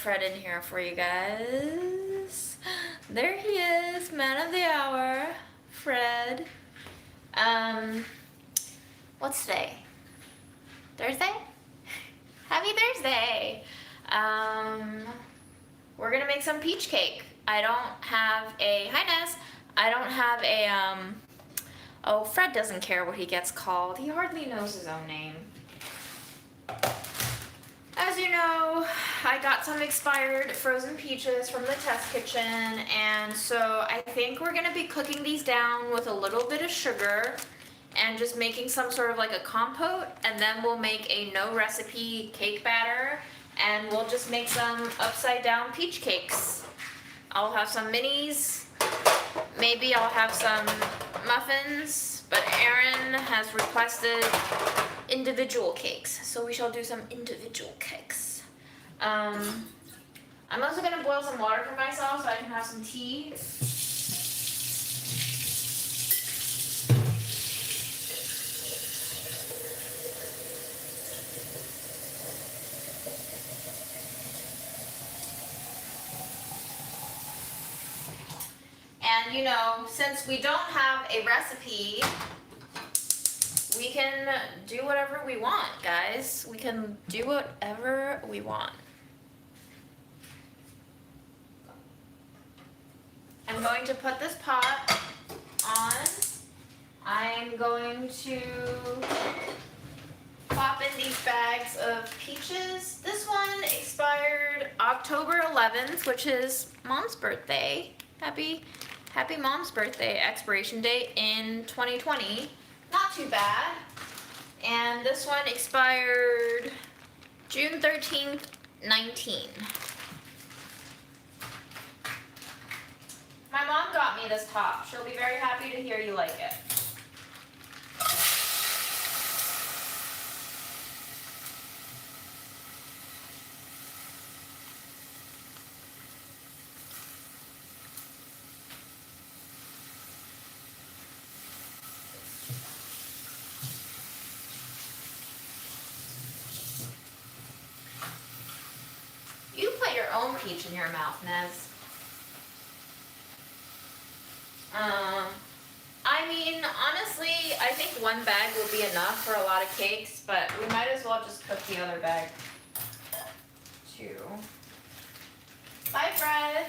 Fred in here for you guys. There he is, man of the hour, Fred. What's today? Thursday? Happy Thursday! We're gonna make some peach cake. I don't have a, hi Ness, I don't have a, oh, Fred doesn't care what he gets called. He hardly knows his own name. As you know, I got some expired frozen peaches from the test kitchen, and so I think we're gonna be cooking these down with a little bit of sugar and just making some sort of like a compote, and then we'll make a no recipe cake batter, and we'll just make some upside down peach cakes. I'll have some minis, maybe I'll have some muffins, but Erin has requested individual cakes, so we shall do some individual cakes. I'm also gonna boil some water for myself so I can have some tea. And you know, since we don't have a recipe, we can do whatever we want, guys. We can do whatever we want. I'm going to put this pot on. I'm going to pop in these bags of peaches. This one expired October 11th, which is Mom's birthday. Happy Mom's birthday expiration date in 2020. Not too bad. And this one expired June 13th, 19. My mom got me this top. She'll be very happy to hear you like it. Own peach in your mouth, Nez. I mean, honestly, I think one bag will be enough for a lot of cakes, but we might as well just cook the other bag too. Bye, Fred.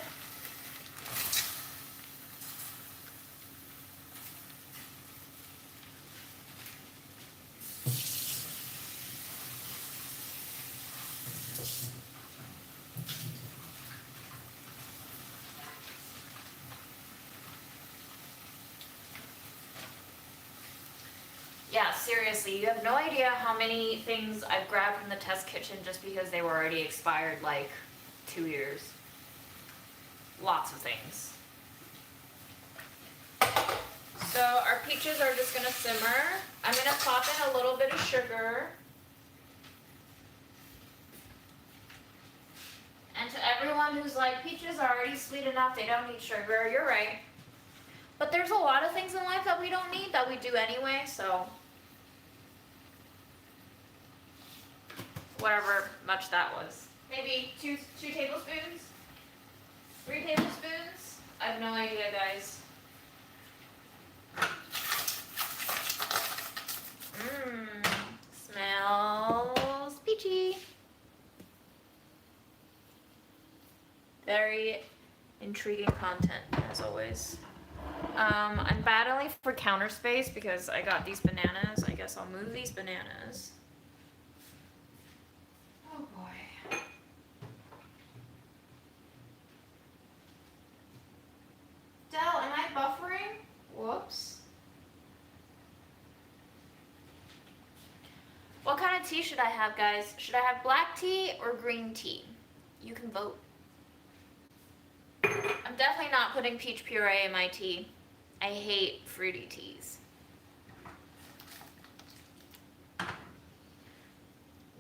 Yeah, seriously, you have no idea how many things I've grabbed from the test kitchen just because they were already expired like 2 years. Lots of things. So our peaches are just gonna simmer. I'm gonna pop in a little bit of sugar. And to everyone who's like, peaches are already sweet enough, they don't need sugar, you're right. But there's a lot of things in life that we don't need that we do anyway, so whatever much that was. Maybe two tablespoons? 3 tablespoons? I have no idea, guys. Smells peachy. Very intriguing content, as always. I'm battling for counter space because I got these bananas. I guess I'll move these bananas. Oh boy. Del, am I buffering? Whoops. What kind of tea should I have, guys? Should I have black tea or green tea? You can vote. I'm definitely not putting peach puree in my tea. I hate fruity teas.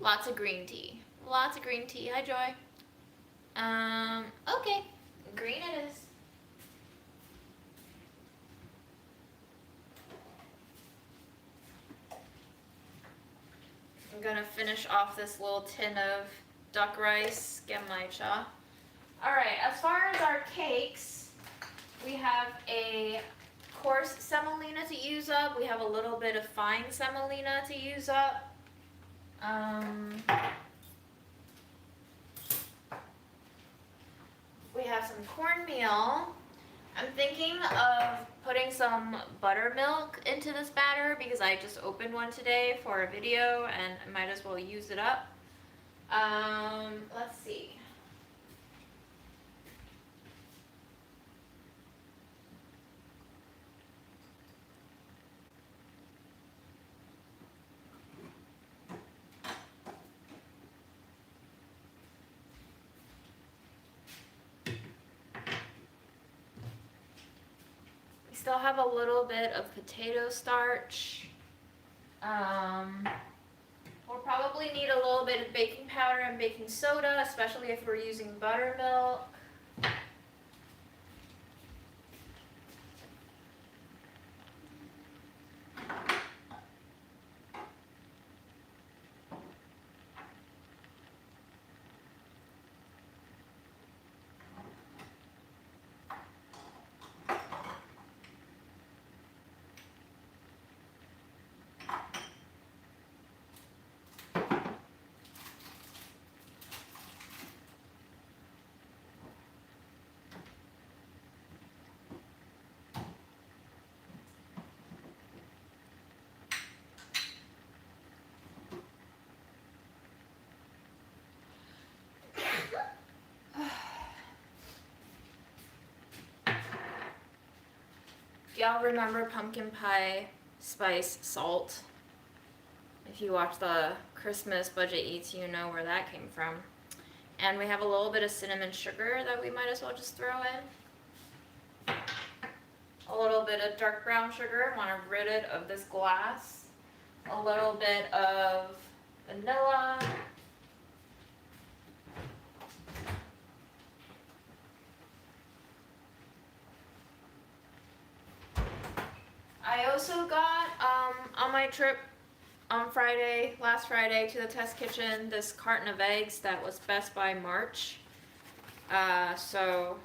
Lots of green tea. Lots of green tea. Hi, Joy. Okay. Green it is. I'm gonna finish off this little tin of duck rice gamaicha. Alright, as far as our cakes, we have a coarse semolina to use up. We have a little bit of fine semolina to use up. We have some cornmeal. I'm thinking of putting some buttermilk into this batter because I just opened one today for a video and I might as well use it up. Let's see. Still have a little bit of potato starch. We'll probably need a little bit of baking powder and baking soda, especially if we're using buttermilk. Y'all remember pumpkin pie spice salt? If you watch the Christmas Budget Eats, you know where that came from. And we have a little bit of cinnamon sugar that we might as well just throw in. A little bit of dark brown sugar, want to rid it of this glass. A little bit of vanilla. I also got, on my trip on last Friday to the test kitchen, this carton of eggs that was Best by March. So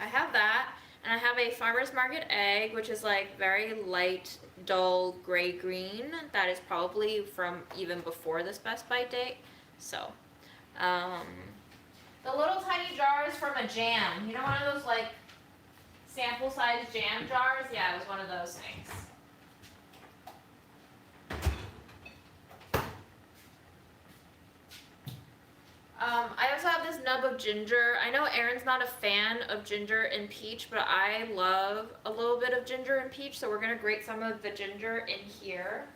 I have that, and I have a farmer's market egg, which is like very light, dull gray-green. That is probably from even before this Best By date. So, the little tiny jars from a jam. You know, one of those like sample size jam jars? Yeah, it was one of those things. I also have this nub of ginger. I know Erin's not a fan of ginger and peach, but I love a little bit of ginger and peach, so we're going to grate some of the ginger in here.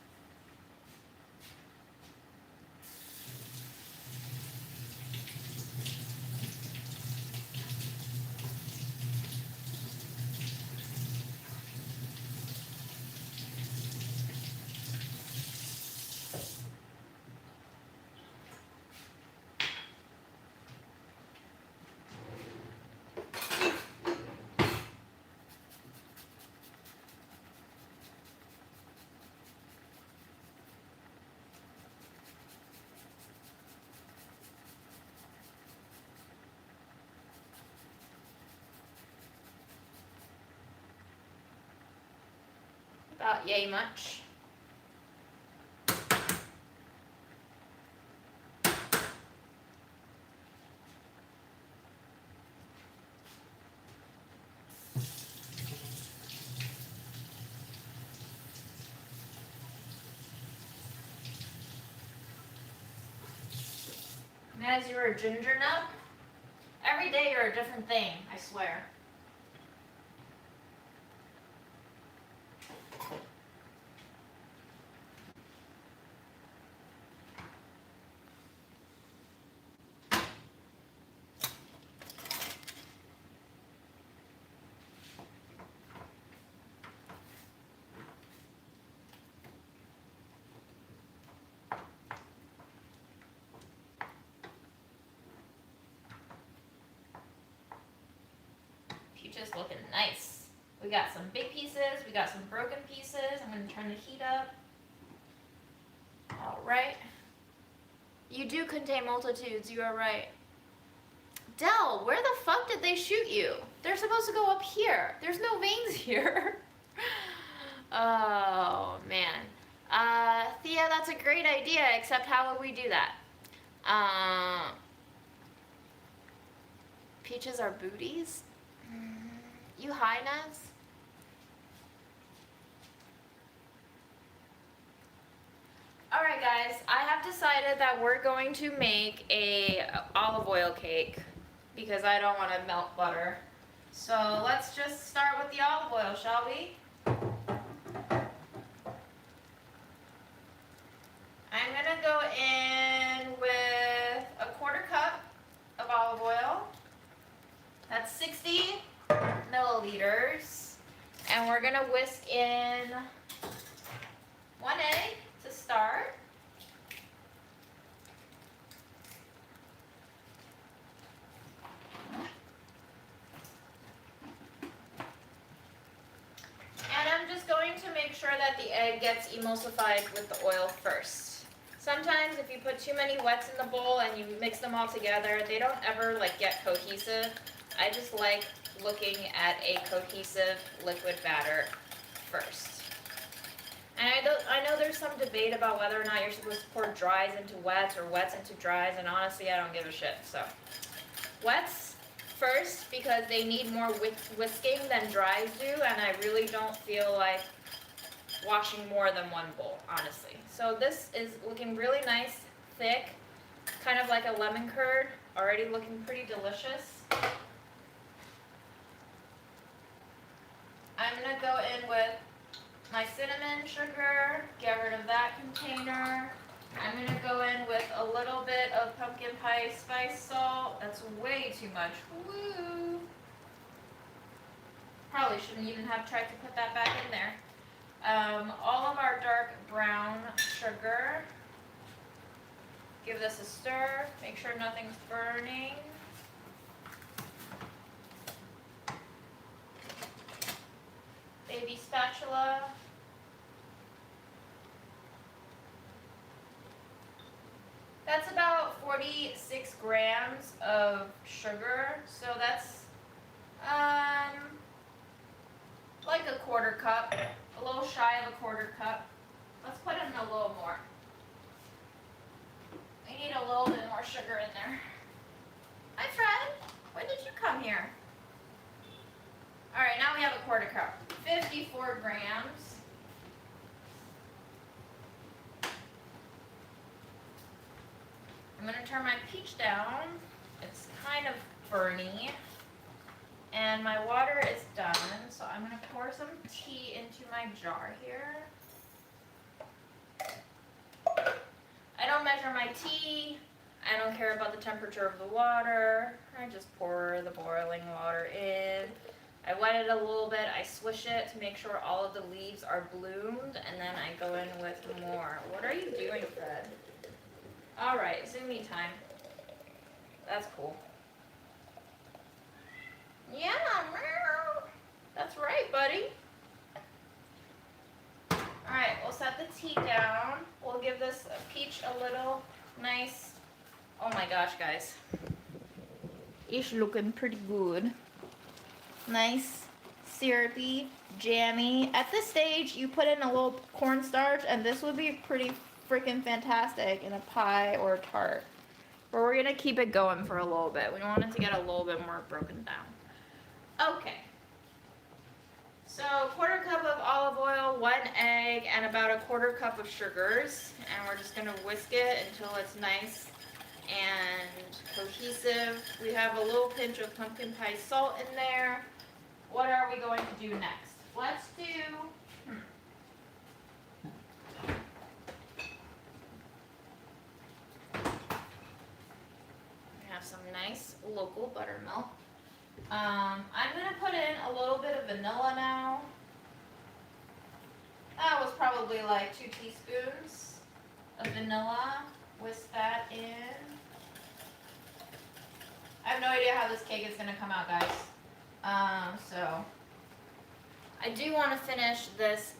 About yay much. As you're a ginger nut, every day you're a different thing, I swear. Peaches looking nice. We got some big pieces, we got some broken pieces. I'm going to turn the heat up. All right. You do contain multitudes, you are right. Del, where the fuck did they shoot you? They're supposed to go up here. There's no veins here. Oh, man. Thea, that's a great idea, except how would we do that? Peaches are booties? You high, Nez? Alright guys, I have decided that we're going to make a olive oil cake because I don't want to melt butter. So let's just start with the olive oil, shall we? I'm going to go in with a 1/4 cup of olive oil. That's 60 milliliters. And we're going to whisk in 1 egg to start. And I'm just going to make sure that the egg gets emulsified with the oil first. Sometimes if you put too many wets in the bowl and you mix them all together, they don't ever like get cohesive. I just like looking at a cohesive liquid batter first. And I know there's some debate about whether or not you're supposed to pour dries into wets or wets into dries, and honestly I don't give a shit. So wets first because they need more whisking than dries do, and I really don't feel like washing more than one bowl, honestly. So this is looking really nice, thick, kind of like a lemon curd, already looking pretty delicious. I'm going to go in with my cinnamon sugar, get rid of that container. I'm going to go in with a little bit of pumpkin pie spice salt. That's way too much. Woo! Probably shouldn't even have tried to put that back in there. All of our dark brown sugar. Give this a stir. Make sure nothing's burning. Baby spatula. That's about 46 grams of sugar, so that's like a 1/4 cup, a little shy of a 1/4 cup. Let's put in a little more. We need a little bit more sugar in there. Hi Fred, when did you come here? Alright, now we have a 1/4 cup, 54 grams. I'm going to turn my peach down. It's kind of burny. And my water is done, so I'm going to pour some tea into my jar here. I don't measure my tea. I don't care about the temperature of the water. I just pour the boiling water in. I wet it a little bit. I swish it to make sure all of the leaves are bloomed, and then I go in with more. What are you doing, Fred? All right, Zoomy time. That's cool. Yeah, meow. That's right, buddy. All right, we'll set the tea down. We'll give this peach a little nice. Oh my gosh, guys. It's looking pretty good. Nice, syrupy, jammy. At this stage, you put in a little cornstarch, and this would be pretty freaking fantastic in a pie or a tart. But we're gonna keep it going for a little bit. We want it to get a little bit more broken down. Okay. So 1/4 cup of olive oil, 1 egg, and about a 1/4 cup of sugars. And we're just gonna whisk it until it's nice and cohesive. We have a little pinch of pumpkin pie salt in there. What are we going to do next? Let's do some nice local buttermilk. I'm going to put in a little bit of vanilla now. That was probably like 2 teaspoons of vanilla. Whisk that in. I have no idea how this cake is going to come out, guys. So I do want to finish this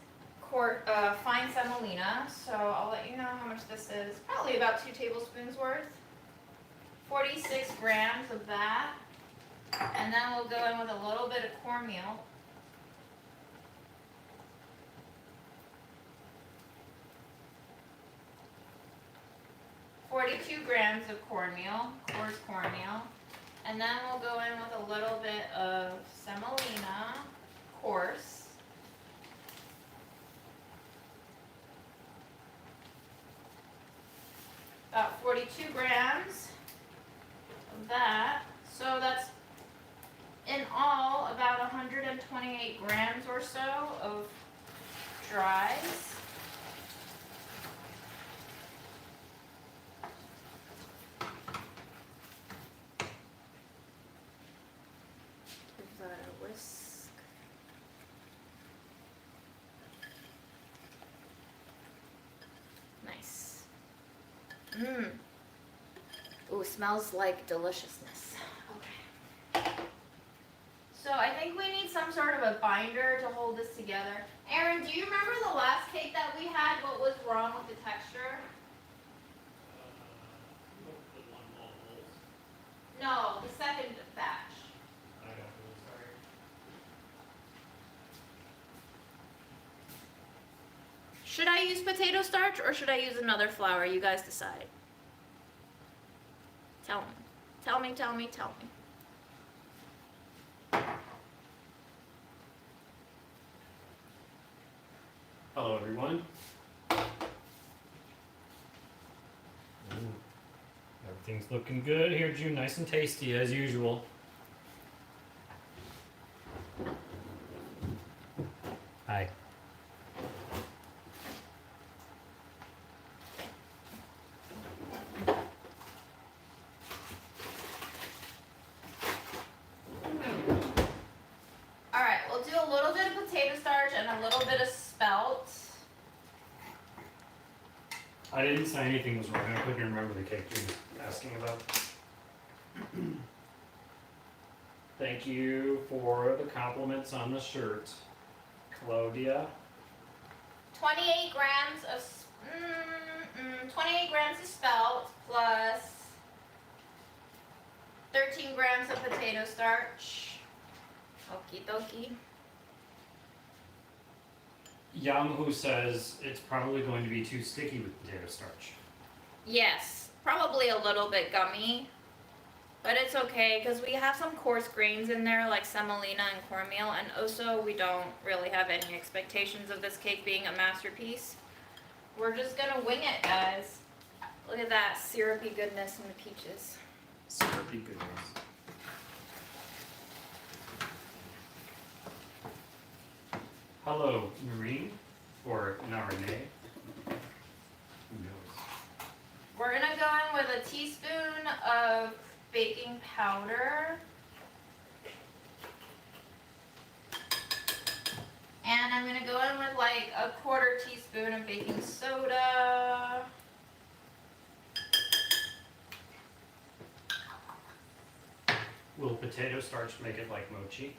fine semolina, so I'll let you know how much this is. Probably about 2 tablespoons worth. 46 grams of that. And then we'll go in with a little bit of cornmeal. $42 grams of cornmeal, coarse cornmeal. And then we'll go in with a little bit of semolina, coarse. About 42 grams of that. So that's in all about 128 grams or so of dries. Give that a whisk. Nice. Mmm. Ooh, smells like deliciousness. Okay. So I think we need some sort of a binder to hold this together. Aaron, do you remember the last cake that we had? What was wrong with the texture? No, the second batch. I got it, sorry. Should I use potato starch or should I use another flour? You guys decide. Tell me. Tell me, tell me, tell me. Hello, everyone. Everything's looking good here, June. Nice and tasty as usual. Hi. All right, we'll do a little bit of potato starch and a little bit of spelt. I didn't say anything was wrong. I couldn't remember the cake you were asking about. Thank you for the compliments on the shirt, Claudia. 28 grams of 28 grams of spelt plus 13 grams of potato starch. Okie dokie. Yahoo says it's probably going to be too sticky with potato starch. Yes, probably a little bit gummy, but it's okay because we have some coarse grains in there like semolina and cornmeal, and also we don't really have any expectations of this cake being a masterpiece. We're just gonna wing it, guys. Look at that syrupy goodness in the peaches. Syrupy goodness. Hello, Noreen, or Narine. Who knows? We're gonna go in with a teaspoon of baking powder. And I'm gonna go in with like a 1/4 teaspoon of baking soda. Will potato starch make it like mochi?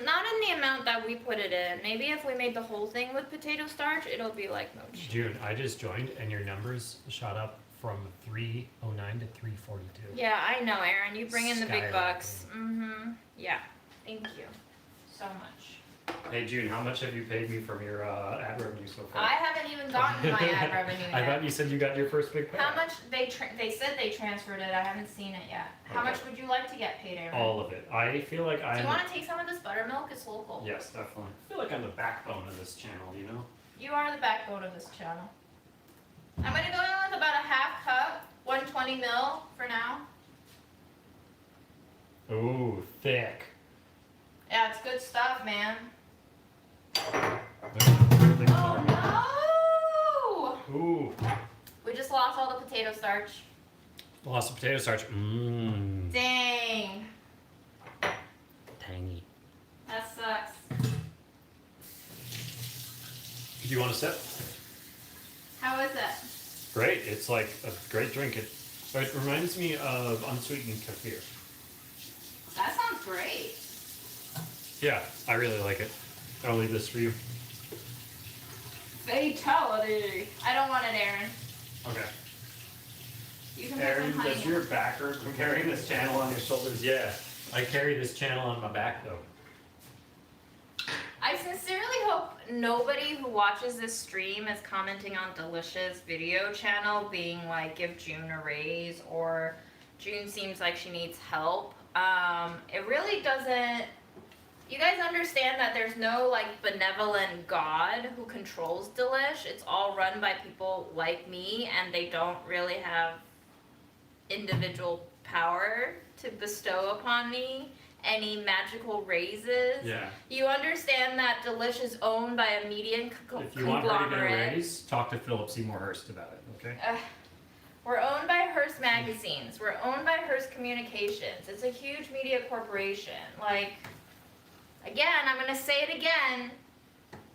Not in the amount that we put it in. Maybe if we made the whole thing with potato starch, it'll be like mochi. June, I just joined and your numbers shot up from 309 to 342. Yeah, I know, Aaron. You bring in the big Skyrocketing. bucks. Mm-hmm. Yeah. Thank you so much. Hey June, how much have you paid me from your ad revenue so far? I haven't even gotten my ad revenue yet. I thought you said you got your first big pay. How much they said they transferred it. I haven't seen it yet. How Okay. much would you like to get paid, Aaron? All of it. I feel like Do I'm... you want to take some of this buttermilk? It's local. Yes, definitely. I feel like I'm the backbone of this channel, you know? You are the backbone of this channel. I'm going to go in with about a 1/2 cup, 120 ml for now. Ooh, thick. Yeah, it's good stuff, man. Thick Oh no! Ooh, We just lost all the potato starch. lots of potato starch. Mmm, Dang. tangy. That sucks. Do you want a sip? How is it? Great. It's like a great drink. It reminds me of unsweetened kefir. That sounds great. Yeah, I really like it. I'll leave this for you. Fatality. I don't want it, Aaron. Okay. You can put Aaron, some honey does in your it. back hurt from carrying this channel on your shoulders? Yeah. I carry this channel on my back though. I sincerely hope nobody who watches this stream is commenting on Delicia's video channel being like, give June a raise, or June seems like she needs help. It really doesn't. You guys understand that there's no like benevolent God who controls Delish. It's all run by people like me, and they don't really have individual power to bestow upon me any magical raises. Yeah. You understand that Delish is owned by a media If you want her to get a conglomerate. raise, talk to Philip Seymour Hearst about it, okay? We're owned by Hearst Magazines. We're owned by Hearst Communications. It's a huge media corporation. Like, again, I'm going to say it again.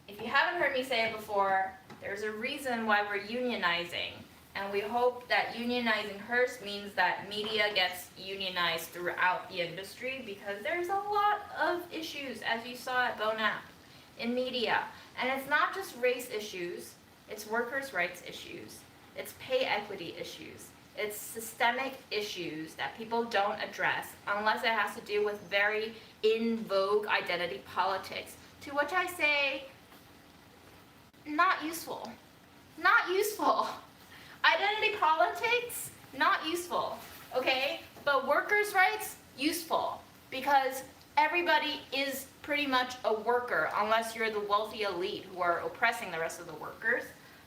If you haven't heard me say it before, there's a reason why we're unionizing. And we hope that unionizing Hearst means that media gets unionized throughout the industry, because there's a lot of issues, as you saw at Bonap, in media. And it's not just race issues, it's workers' rights issues, it's pay equity issues, it's systemic issues that people don't address unless it has to do with very in vogue identity politics. To which I say, not useful. Not useful. Identity politics, not useful, okay? But workers' rights, useful. Because everybody is pretty much a worker, unless you're the wealthy elite who are oppressing the rest of the workers.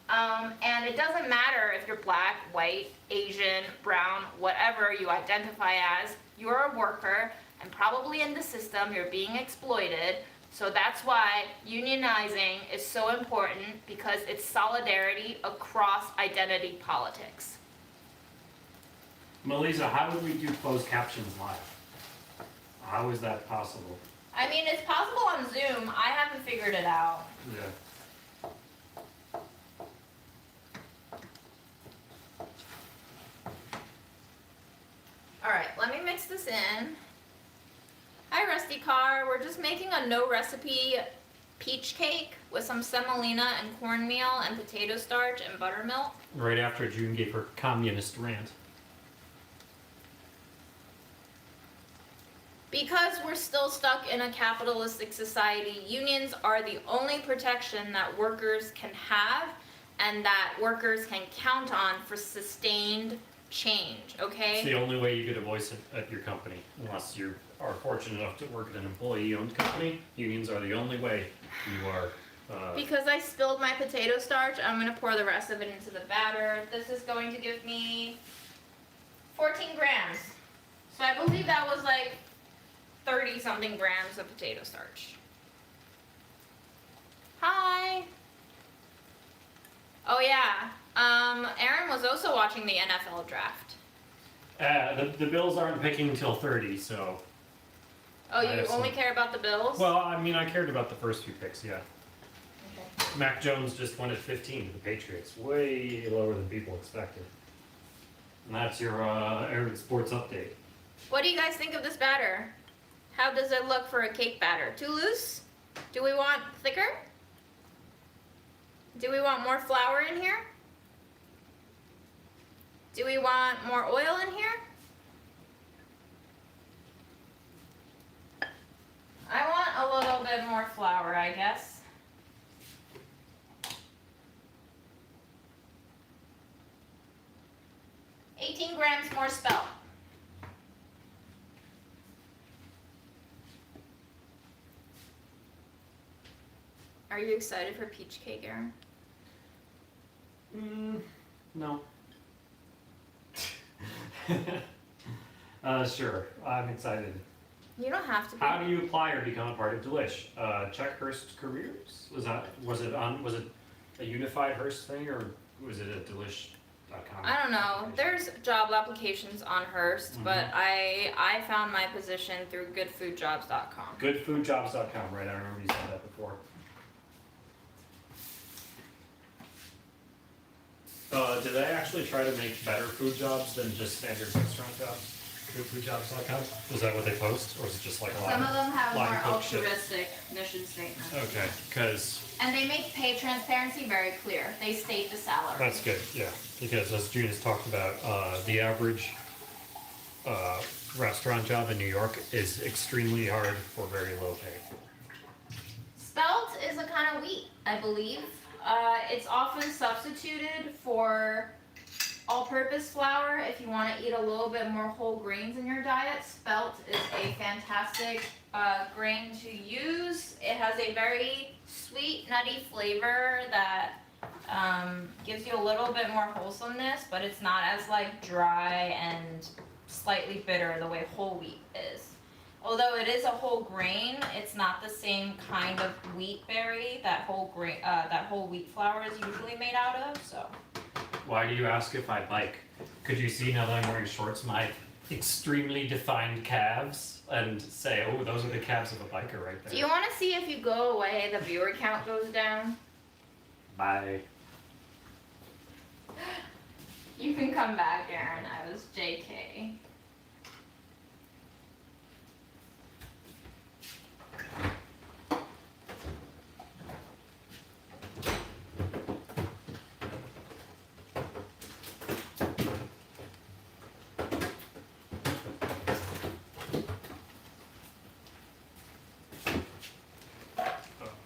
And it doesn't matter if you're black, white, Asian, brown, whatever you identify as, you're a worker, and probably in the system you're being exploited. So that's why unionizing is so important, because it's solidarity across identity politics. Melissa, how did we do closed captions live? How is that possible? I mean, it's possible on Zoom. I haven't figured it out. Yeah. All right, let me mix this in. Hi, Rusty Car. We're just making a no recipe peach cake with some semolina and cornmeal and potato starch and buttermilk. Right after June gave her communist rant. Because we're still stuck in a capitalistic society, unions are the only protection that workers can have and that workers can count on for sustained change, okay? It's the only way you get a voice at your company, unless you are fortunate enough to work at an employee-owned company. Unions are the only way you are. Because I spilled my potato starch, I'm going to pour the rest of it into the batter. This is going to give me 14 grams. So I believe that was like 30-something grams of potato starch. Hi! Oh yeah, Aaron was also watching the NFL draft. The Bills aren't picking until 30, so. Oh, you only care about the Bills? Well, I mean, I cared about the first few picks, yeah. Okay. Mac Jones just went at 15 to the Patriots, way lower than people expected. And that's your Aaron Sports update. What do you guys think of this batter? How does it look for a cake batter? Too loose? Do we want thicker? Do we want more flour in here? Do we want more oil in here? I want a little bit more flour, I guess. $18 grams more spelt. Are you excited for peach cake, Aaron? No. Sure, I'm excited. You don't have to be. How do you apply or become a part of Delish? Check Hearst Careers? Was it a unified Hearst thing, or was it a Delish.com? I don't know. There's job applications on Hearst, but I found my position through goodfoodjobs.com. Goodfoodjobs.com, right? I remember you said that before. Did I actually try to make better food jobs than just standard restaurant jobs? goodfoodjobs.com? Was that what they post, or is it just like a lot? Some of them have line more cook shit. altruistic mission statements. Okay, because And they make pay transparency very clear. They state the salary. that's good, yeah. Because as June has talked about, the average restaurant job in New York is extremely hard for very low pay. Spelt is a kind of wheat, I believe. It's often substituted for all-purpose flour if you want to eat a little bit more whole grains in your diet. Spelt is a fantastic grain to use. It has a very sweet, nutty flavor that gives you a little bit more wholesomeness, but it's not as like dry and slightly bitter the way whole wheat is. Although it is a whole grain, it's not the same kind of wheat berry that whole wheat flour is usually made out of. So. Why do you ask if I bike? Could you see now that I'm wearing shorts my extremely defined calves and say, oh, those are the calves of a biker right there? Do you want to see if you go away, the viewer count goes down? Bye. You can come back, Aaron. I was JK.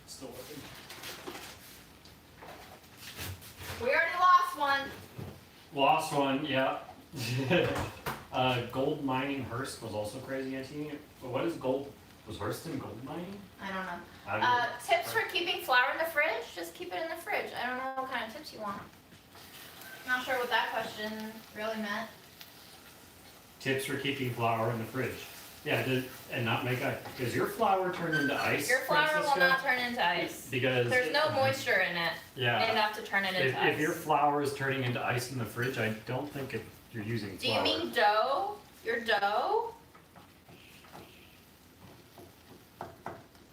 Still working. We already lost one. Lost one, yeah. Gold mining Hearst was also crazy anti. But what is gold? Was Hearst in gold mining? I don't know. I don't know. Tips for keeping flour in the fridge? Just keep it in the fridge. I don't know what kind of tips you want. Not sure what that question really meant. Tips for keeping flour in the fridge. Yeah, and not make ice. Does your flour turn into ice? Your flour Francisco? will not turn into ice. Because There's no moisture in it Yeah. enough to turn it into ice. If your flour is turning into ice in the fridge, I don't think you're using Do you flour. mean dough? Your dough?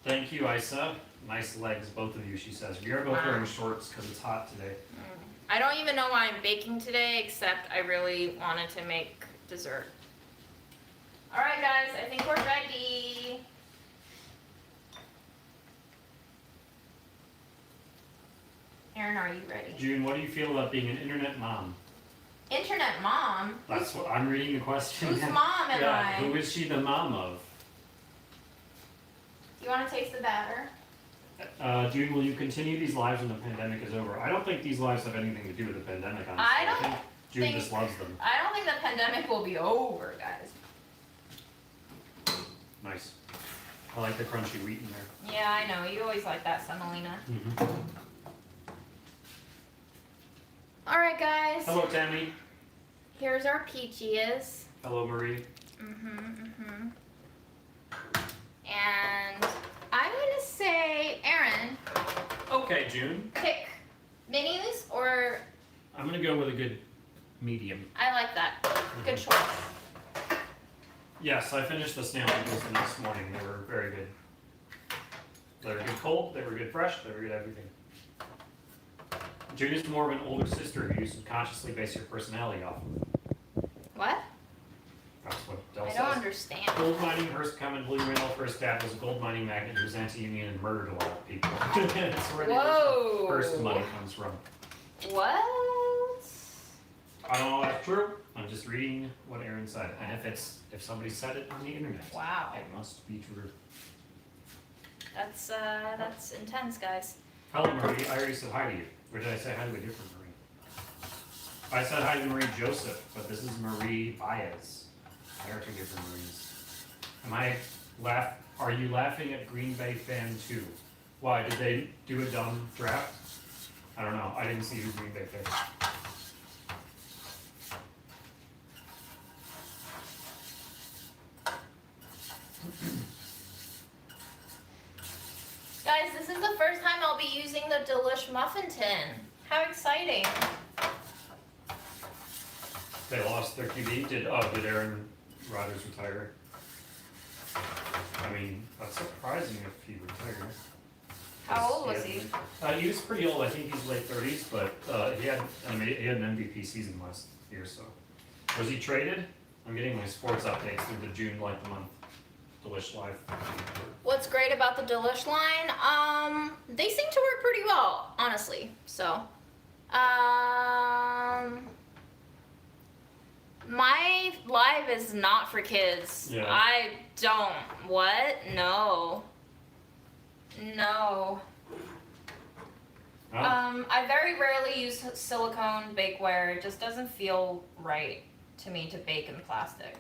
Thank you, Isa. Nice legs, both of you, she says. We are both Wow. wearing shorts because it's hot today. I don't even know why I'm baking today, except I really wanted to make dessert. Alright guys, I think we're ready. Aaron, are you ready? June, what do you feel about being an internet mom? Internet mom? That's what I'm reading the question. Whose mom am Yeah, I? who is she the mom of? You want to taste the batter? June, will you continue these lives when the pandemic is over? I don't think these lives have anything to do with the pandemic, honestly. I don't think June think- just loves them. I don't think the pandemic will be over, guys. Nice. I like the crunchy wheat in there. Yeah, I know. You always like that semolina. Mm-hmm. Alright guys. Hello, Tammy. Here's our peaches. Hello, Marie. And I'm gonna say, Aaron, Okay, June. pick minis or I'm gonna go with a good medium. I like that. Good choice. Yes, I finished the snail pickles this morning. They were very good. They were good cold, they were good fresh, they were good everything. June is more of an older sister who you subconsciously base your personality off of. What? That's what Del I says. don't understand. Gold mining Hearst comment Blue Rail first dad was a gold mining magnate who was anti-union and murdered a lot of people. That's where the Whoa. Hearst money comes from. What? I don't know if that's true. I'm just reading what Aaron said. And if somebody said it on the internet, Wow. it must be true. That's intense, guys. Hello, Marie. I already said hi to you. Or did I say hi to a different Marie? I said hi to Marie Joseph, but this is Marie Baez. There are two different Maries. Are you laughing at Green Bay fan too? Why, did they do a dumb draft? I don't know. I didn't see who Green Bay picked. Guys, this is the first time I'll be using the Delish Muffin Tin. How exciting. They lost their QB. Did Aaron Rodgers retire? I mean, that's surprising if he retired. How old was he? He was pretty old. I think he's late 30s, but he had an MVP season last year. So, was he traded? I'm getting my sports updates through the June like the month Delish Live. What's great about the Delish line? They seem to work pretty well, honestly. So, my live is not for kids. Yeah. I don't. What? No. No. Oh. I very rarely use silicone bakeware. It just doesn't feel right to me to bake in plastic.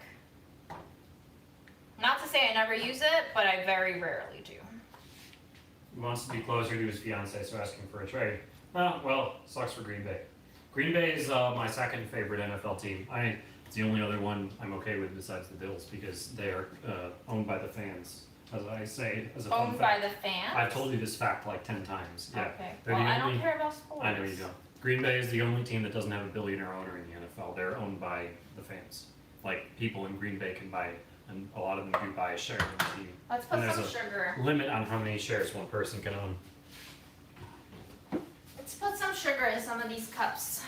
Not to say I never use it, but I very rarely do. He wants to be closer to his fiance, so asking for a trade. Well, sucks for Green Bay. Green Bay is my second favorite NFL team. It's the only other one I'm okay with besides the Bills because they are owned by the fans. As I say, as a fun Owned fact. by the fans? I've told you this fact like 10 times. Yeah. Okay. They're Well, the I only- don't care about sports. I know you don't. Green Bay is the only team that doesn't have a billionaire owner in the NFL. They're owned by the fans. Like, people in Green Bay can buy, and a lot of them do buy a share in the team. Let's put And some there's a sugar. limit on how many shares one person can own. Let's put some sugar in some of these cups.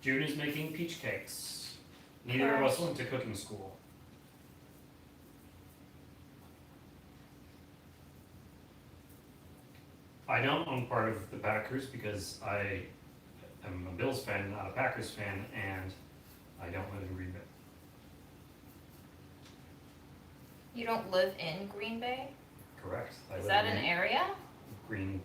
June is making peach cakes. Neither of us went to cooking school. I don't own part of the Packers because I am a Bills fan, not a Packers fan, and I don't live in Green Bay. You don't live in Green Bay? Correct. I Is live that in an area? Green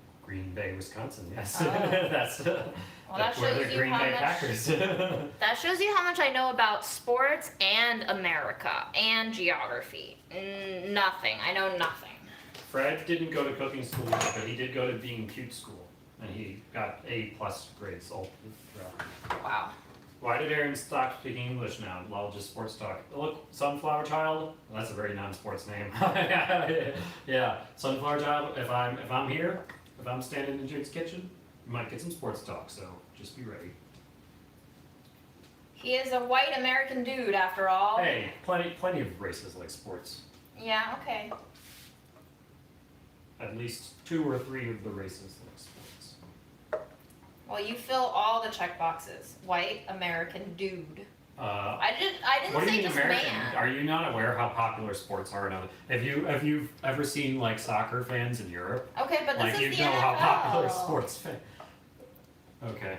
Bay, Wisconsin. Yes, Oh. that's that where shows the you Green how Bay much- Packers. That shows you how much I know about sports and America and geography. Nothing. I know nothing. Fred didn't go to cooking school, but he did go to being cute school, and he got A+ grades all throughout. Wow. Why did Aaron stop speaking English now? Lol, just sports talk. Look, Sunflower Child. Well, that's a very non-sports name. Yeah, Sunflower Child. If I'm here, if I'm standing in Jake's kitchen, you might get some sports talk. So just be ready. He is a white American dude, after all. Hey, plenty of races like sports. Yeah, okay. At least 2 or 3 of the races like sports. Well, you fill all the check boxes. White American dude. I didn't What do say you mean just American? man. Are you not aware how popular sports are in other? Have you ever seen like soccer fans in Europe? Okay, but this Like is you the know NFL. how popular sports fan. Okay.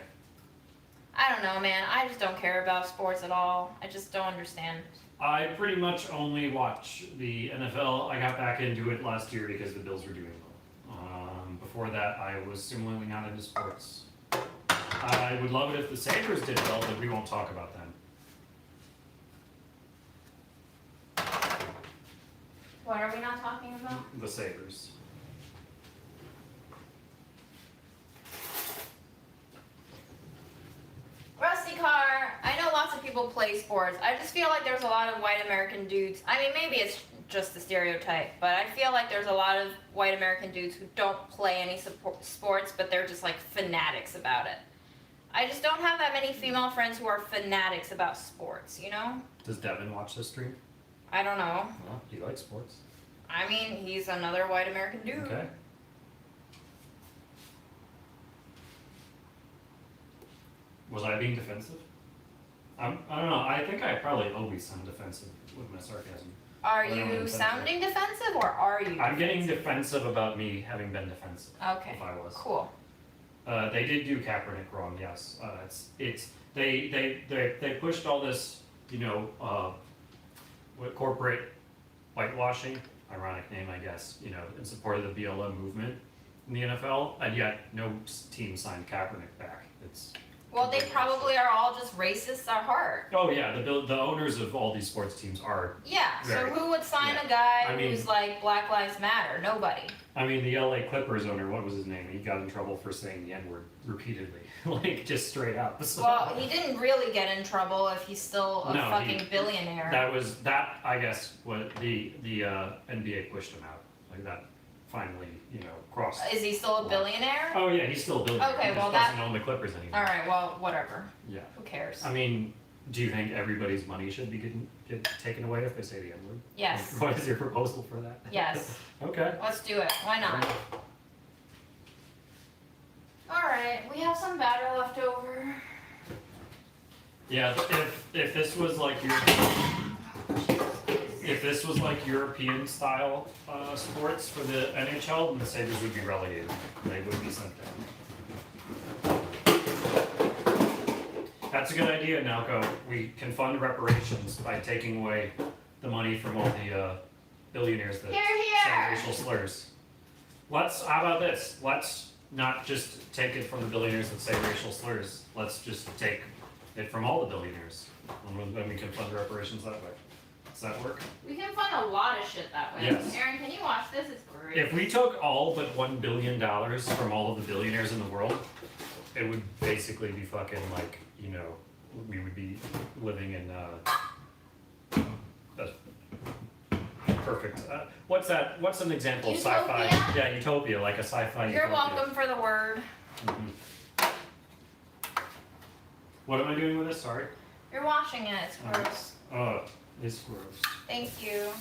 I don't know, man. I just don't care about sports at all. I just don't understand. I pretty much only watch the NFL. I got back into it last year because the Bills were doing well. Before that, I was similarly not into sports. I would love it if the Sabres did well, but we won't talk about them. What are we not talking about? The Sabres. Rusty car. I know lots of people play sports. I just feel like there's a lot of white American dudes. I mean, maybe it's just the stereotype, but I feel like there's a lot of white American dudes who don't play any sports, but they're just like fanatics about it. I just don't have that many female friends who are fanatics about sports, you know? Does Devin watch this stream? I don't know. Well, he likes sports. I mean, he's another white American dude. Okay. Was I being defensive? I don't know. I think I probably always sound defensive with my sarcasm. Are Well, you defensive. sounding defensive or are you I'm getting defensive? defensive about me having been defensive. Okay, If I was. cool. They did do Kaepernick wrong. Yes. They pushed all this, what corporate whitewashing, ironic name, I guess, in support of the BLM movement in the NFL, and yet no team signed Kaepernick back. It's Well, they probably are all just racists at heart. Oh yeah, the owners of all these sports teams are. Yeah, so Very. who would sign Yeah. a guy I mean- who's like Black Lives Matter? Nobody. I mean, the LA Clippers owner, what was his name? He got in trouble for saying the N-word repeatedly, like just straight up. So Well, he didn't really get in trouble if he's still a No, fucking billionaire. that I guess what the NBA pushed him out, like that finally crossed. Is he still a billionaire? Oh yeah, he's still a billionaire. Okay, he well, just doesn't own the Clippers anymore. Alright, well, whatever. Yeah. Who cares? I mean, Do you think everybody's money should be get taken away if they say the N word? Yes. What is your proposal for that? Yes. Okay. Let's do it. Why not? Alright, we have some batter left over. Yeah, if this was like European style sports for the NHL, then the Sabres would be relegated. They would be sent down. That's a good idea, Nalco. We can fund reparations by taking away the money from all the billionaires that say racial slurs. How about this? Let's not just take it from the billionaires that say racial slurs. Let's just take it from all the billionaires. And then we can fund reparations that way. Does that work? We can fund a lot of shit that way. Yes. Aaron, can you watch this? It's great. If we took all but $1 billion from all of the billionaires in the world, it would basically be fucking like, you know, we would be living in perfect. What's that? What's an example of sci-fi? Utopia? Yeah, utopia, like a sci-fi You're utopia. welcome for the word. Mhm. What am I doing with this? Sorry. You're washing it. It's gross. Oh, it's gross. Thank you.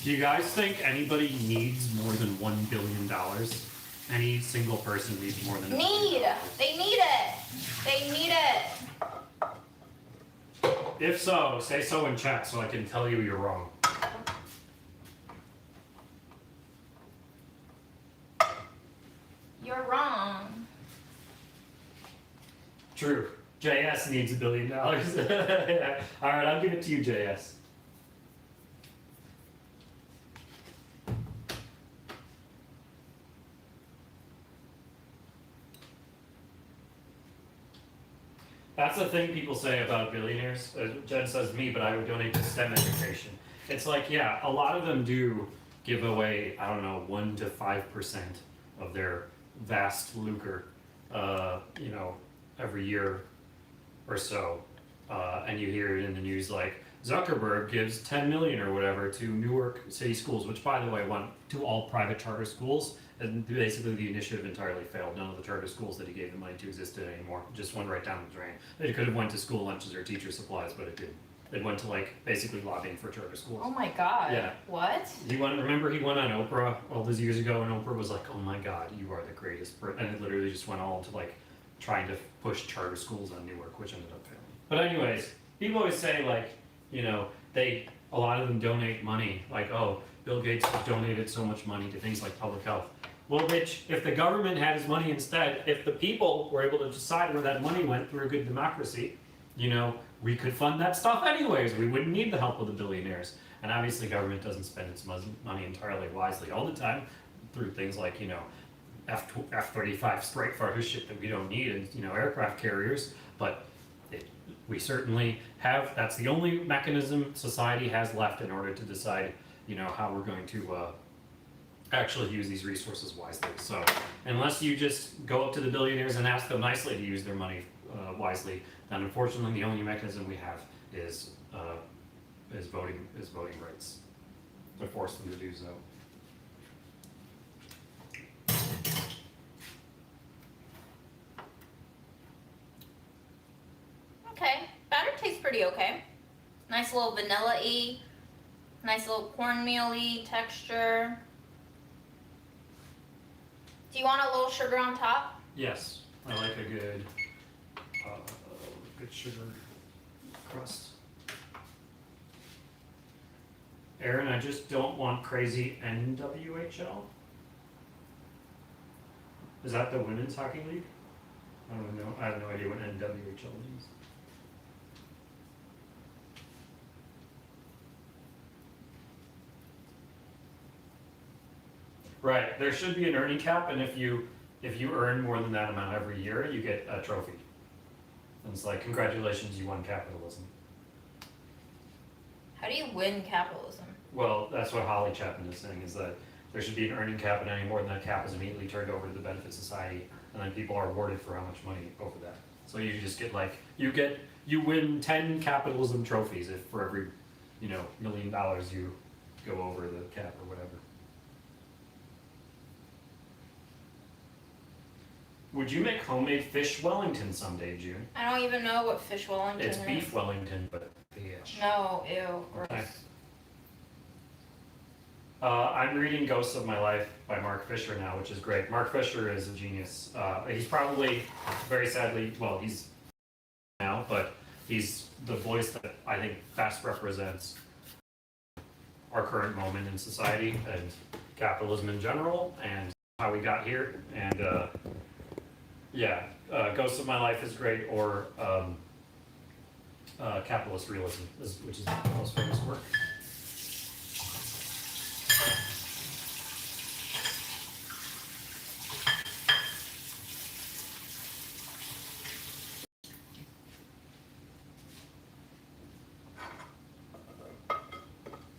Do you guys think anybody needs more than $1 billion? Any single person needs more than Need. They need it. They need it. If so, say so in chat so I can tell you you're wrong. You're wrong. True. JS needs $1 billion. Alright, I'll give it to you, JS. That's the thing people say about billionaires. Jen says me, but I would donate to STEM education. It's like, yeah, a lot of them do give away, I don't know, 1 to 5% of their vast lucre, you know, every year or so. And you hear it in the news like, Zuckerberg gives 10 million or whatever to Newark City Schools, which by the way went to all private charter schools, and basically the initiative entirely failed. None of the charter schools that he gave the money to existed anymore. It just went right down the drain. It could have went to school lunches or teacher supplies, but it didn't. It went to like basically lobbying for charter schools. Oh my god. Yeah. What? Remember he went on Oprah all those years ago, and Oprah was like, "Oh my God, you are the greatest," and it literally just went all into like trying to push charter schools on Newark, which ended up failing. But anyways, people always say like, you know, a lot of them donate money, like, oh, Bill Gates donated so much money to things like public health. Well, bitch, if the government had his money instead, if the people were able to decide where that money went through a good democracy, you know, we could fund that stuff anyways. We wouldn't need the help of the billionaires. And obviously government doesn't spend its money entirely wisely all the time through things like, you know, F-35 strike fighter shit that we don't need, and, you know, aircraft carriers. But we certainly have, that's the only mechanism society has left in order to decide, you know, how we're going to actually use these resources wisely. So unless you just go up to the billionaires and ask them nicely to use their money wisely, then unfortunately the only mechanism we have is voting rights to force them to do so. Okay. Batter tastes pretty okay. Nice little vanilla-y. Nice little cornmeal-y texture. Do you want a little sugar on top? Yes, I like a good sugar crust. Aaron, I just don't want crazy NWHL. Is that the Women's Hockey League? I don't know. I have no idea what NWHL means. Right. There should be an earning cap, and if you earn more than that amount every year, you get a trophy. And it's like, congratulations, you won capitalism. How do you win capitalism? Well, that's what Holly Chapman is saying, is that there should be an earning cap, and any more than that cap is immediately turned over to the benefit society, and then people are awarded for how much money over that. So you just get like, you win 10 capitalism trophies if for every, you know, $1 million you go over the cap or whatever. Would you make homemade fish Wellington someday, June? I don't even know what fish Wellington It's is. beef Wellington, but fish. No, ew, gross. Okay. I'm reading Ghosts of My Life by Mark Fisher now, which is great. Mark Fisher is a genius. He's probably, very sadly, well, he's now, but he's the voice that I think best represents our current moment in society and capitalism in general and how we got here. And yeah, Ghosts of My Life is great, or Capitalist Realism, which is the most famous work.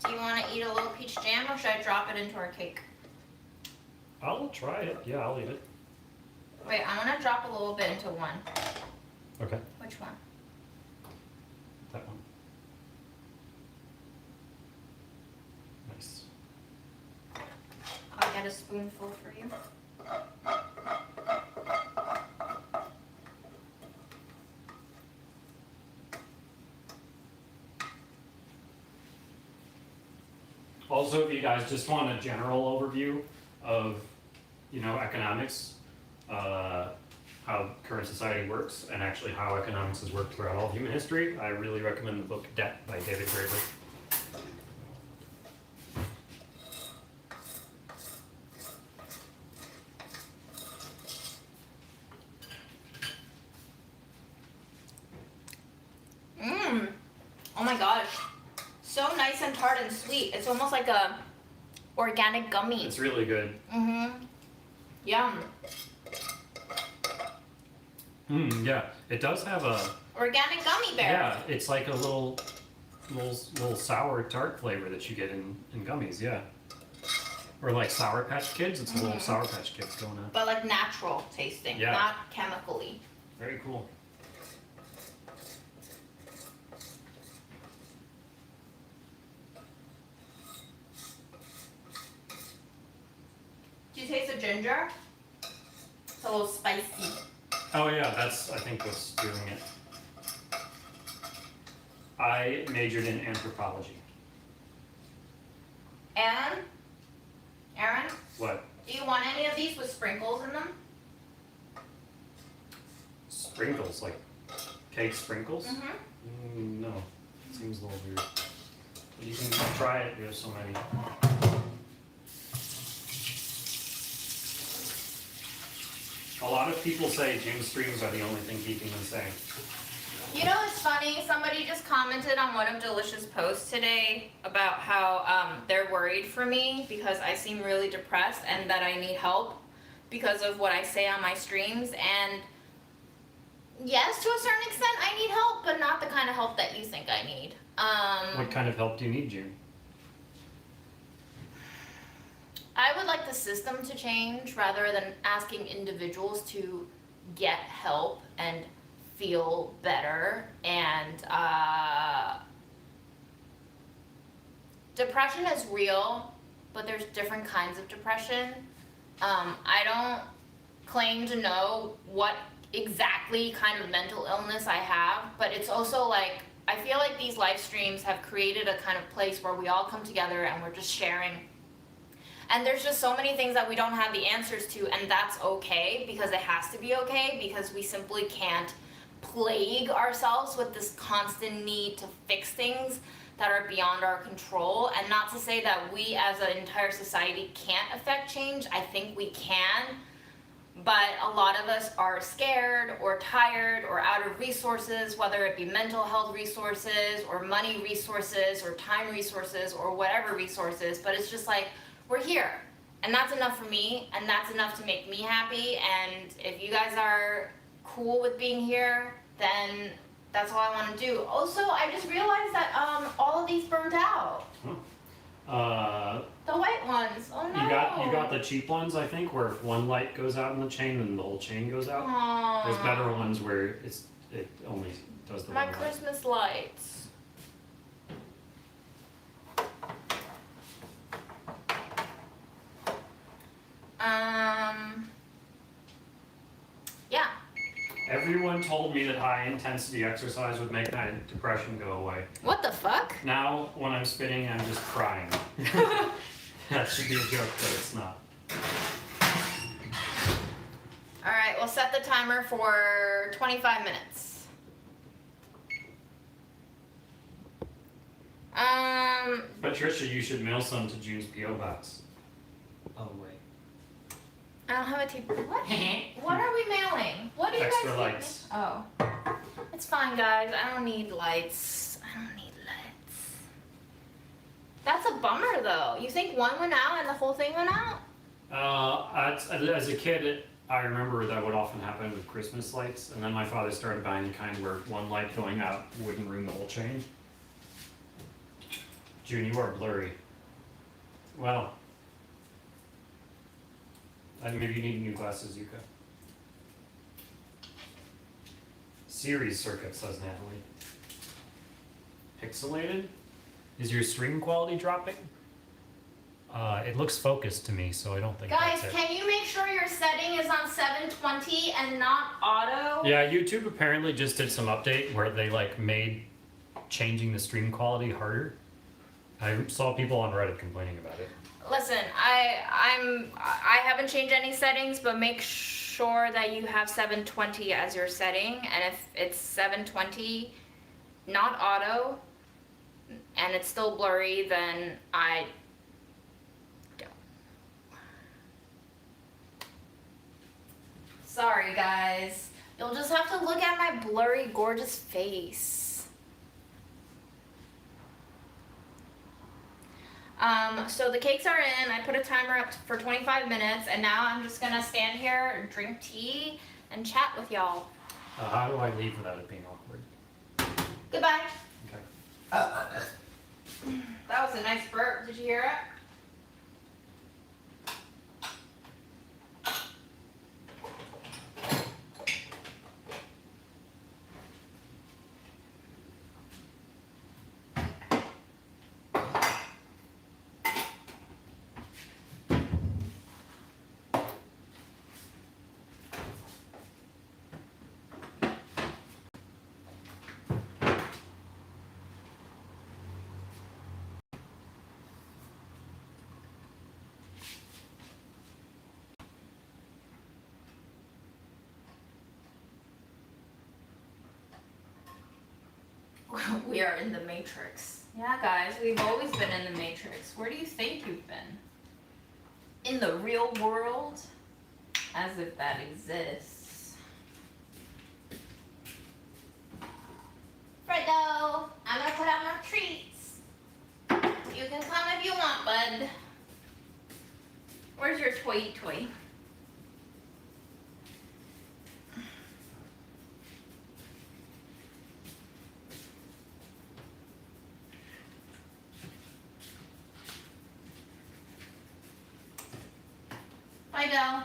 Do you want to eat a little peach jam, or should I drop it into our cake? I'll try it. Yeah, I'll eat it. Wait, I'm gonna drop a little bit into one. Okay. Which one? That one. Nice. I'll get a spoonful for you. Also, if you guys just want a general overview of, economics, how current society works, and actually how economics has worked throughout all of human history, I really recommend the book Debt by David Graeber. Oh my gosh. So nice and tart and sweet. It's almost like a organic gummy. It's really good. Yum. Yeah, it does have a Organic gummy bear. yeah. It's like a little sour tart flavor that you get in gummies. Yeah, or like Sour Patch Kids. It's a little Sour Patch Kids going on. But like natural tasting, Yeah. not chemically. Very cool. Do you taste the ginger? It's a little spicy. Oh yeah, that's I think what's doing it. I majored in anthropology. And, Aaron, What? do you want any of these with sprinkles in them? Sprinkles, like cake sprinkles? No, seems a little weird. But you can try it. There's so many. A lot of people say gym streams are the only thing keeping them sane. You know, it's funny, somebody just commented on one of Delicious' posts today about how they're worried for me because I seem really depressed and that I need help because of what I say on my streams. And yes, to a certain extent, I need help, but not the kind of help that you think I need. What kind of help do you need, June? I would like the system to change rather than asking individuals to get help and feel better. And depression is real, but there's different kinds of depression. I don't claim to know what exactly kind of mental illness I have, but it's also like, I feel like these live streams have created a kind of place where we all come together and we're just sharing. And there's just so many things that we don't have the answers to, and that's okay, because it has to be okay, because we simply can't plague ourselves with this constant need to fix things that are beyond our control. And not to say that we as an entire society can't affect change, I think we can, but a lot of us are scared or tired or out of resources, whether it be mental health resources or money resources or time resources or whatever resources, but it's just like, we're here, and that's enough for me, and that's enough to make me happy. And if you guys are cool with being here, then that's all I want to do. Also, I just realized that all of these burned out. The white ones. Oh no. You got the cheap ones, I think, where if one light goes out in the chain, then the whole chain goes out. Aww. There's better ones where it only does the My one light. Christmas lights. Everyone told me that high intensity exercise would make my depression go away. What the fuck? Now, when I'm spitting, I'm just crying. That should be a joke, but it's not. Alright, we'll set the timer for 25 minutes. Patricia, you should mail some to June's P.O. Box. Oh, wait. I don't have a tape. What? What are we mailing? What do you Extra guys lights. Need? Oh. It's fine, guys. I don't need lights. I don't need lights. That's a bummer, though. You think one went out and the whole thing went out? As a kid, I remember that would often happen with Christmas lights, and then my father started buying the kind where one light going out wouldn't ruin the whole chain. June, you are blurry. Well, maybe you need new glasses, Yuka. Series circuit, says Natalie. Pixelated? Is your stream quality dropping? It looks focused to me, so I don't think Guys, that's it. can you make sure your setting is on 720 and not auto? Yeah, YouTube apparently just did some update where they made changing the stream quality harder. I saw people on Reddit complaining about it. Listen, I haven't changed any settings, but make sure that you have 720 as your setting, and if it's 720, not auto, and it's still blurry, then I don't. Sorry, guys. You'll just have to look at my blurry, gorgeous face. So the cakes are in. I put a timer up for 25 minutes, and now I'm just gonna stand here, drink tea, and chat with y'all. How do I leave without it being awkward? Goodbye. Okay. That was a nice burp. Did you hear it? We are in the Matrix. Yeah, guys, we've always been in the Matrix. Where do you think you've been? In the real world? As if that exists. Fredo, I'm gonna put out my treats. You can come if you want, bud. Where's your toy? Bye, Del.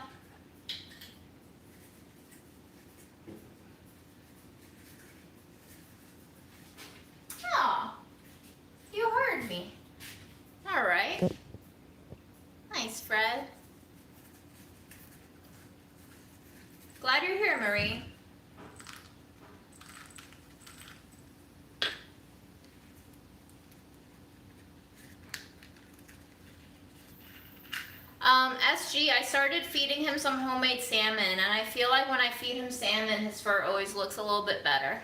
Oh, you heard me. All right. Nice, Fred. Glad you're here, Marie. SG, I started feeding him some homemade salmon, and I feel like when I feed him salmon, his fur always looks a little bit better.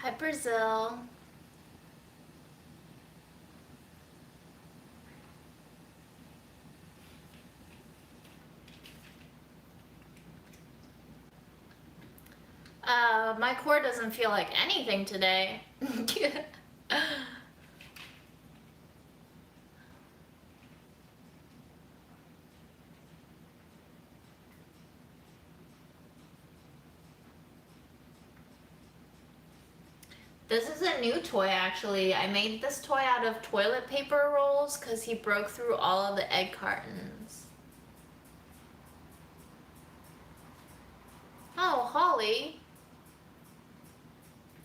Hi, Brazil. My core doesn't feel like anything today. This is a new toy, actually. I made this toy out of toilet paper rolls because he broke through all of the egg cartons. Oh, Holly.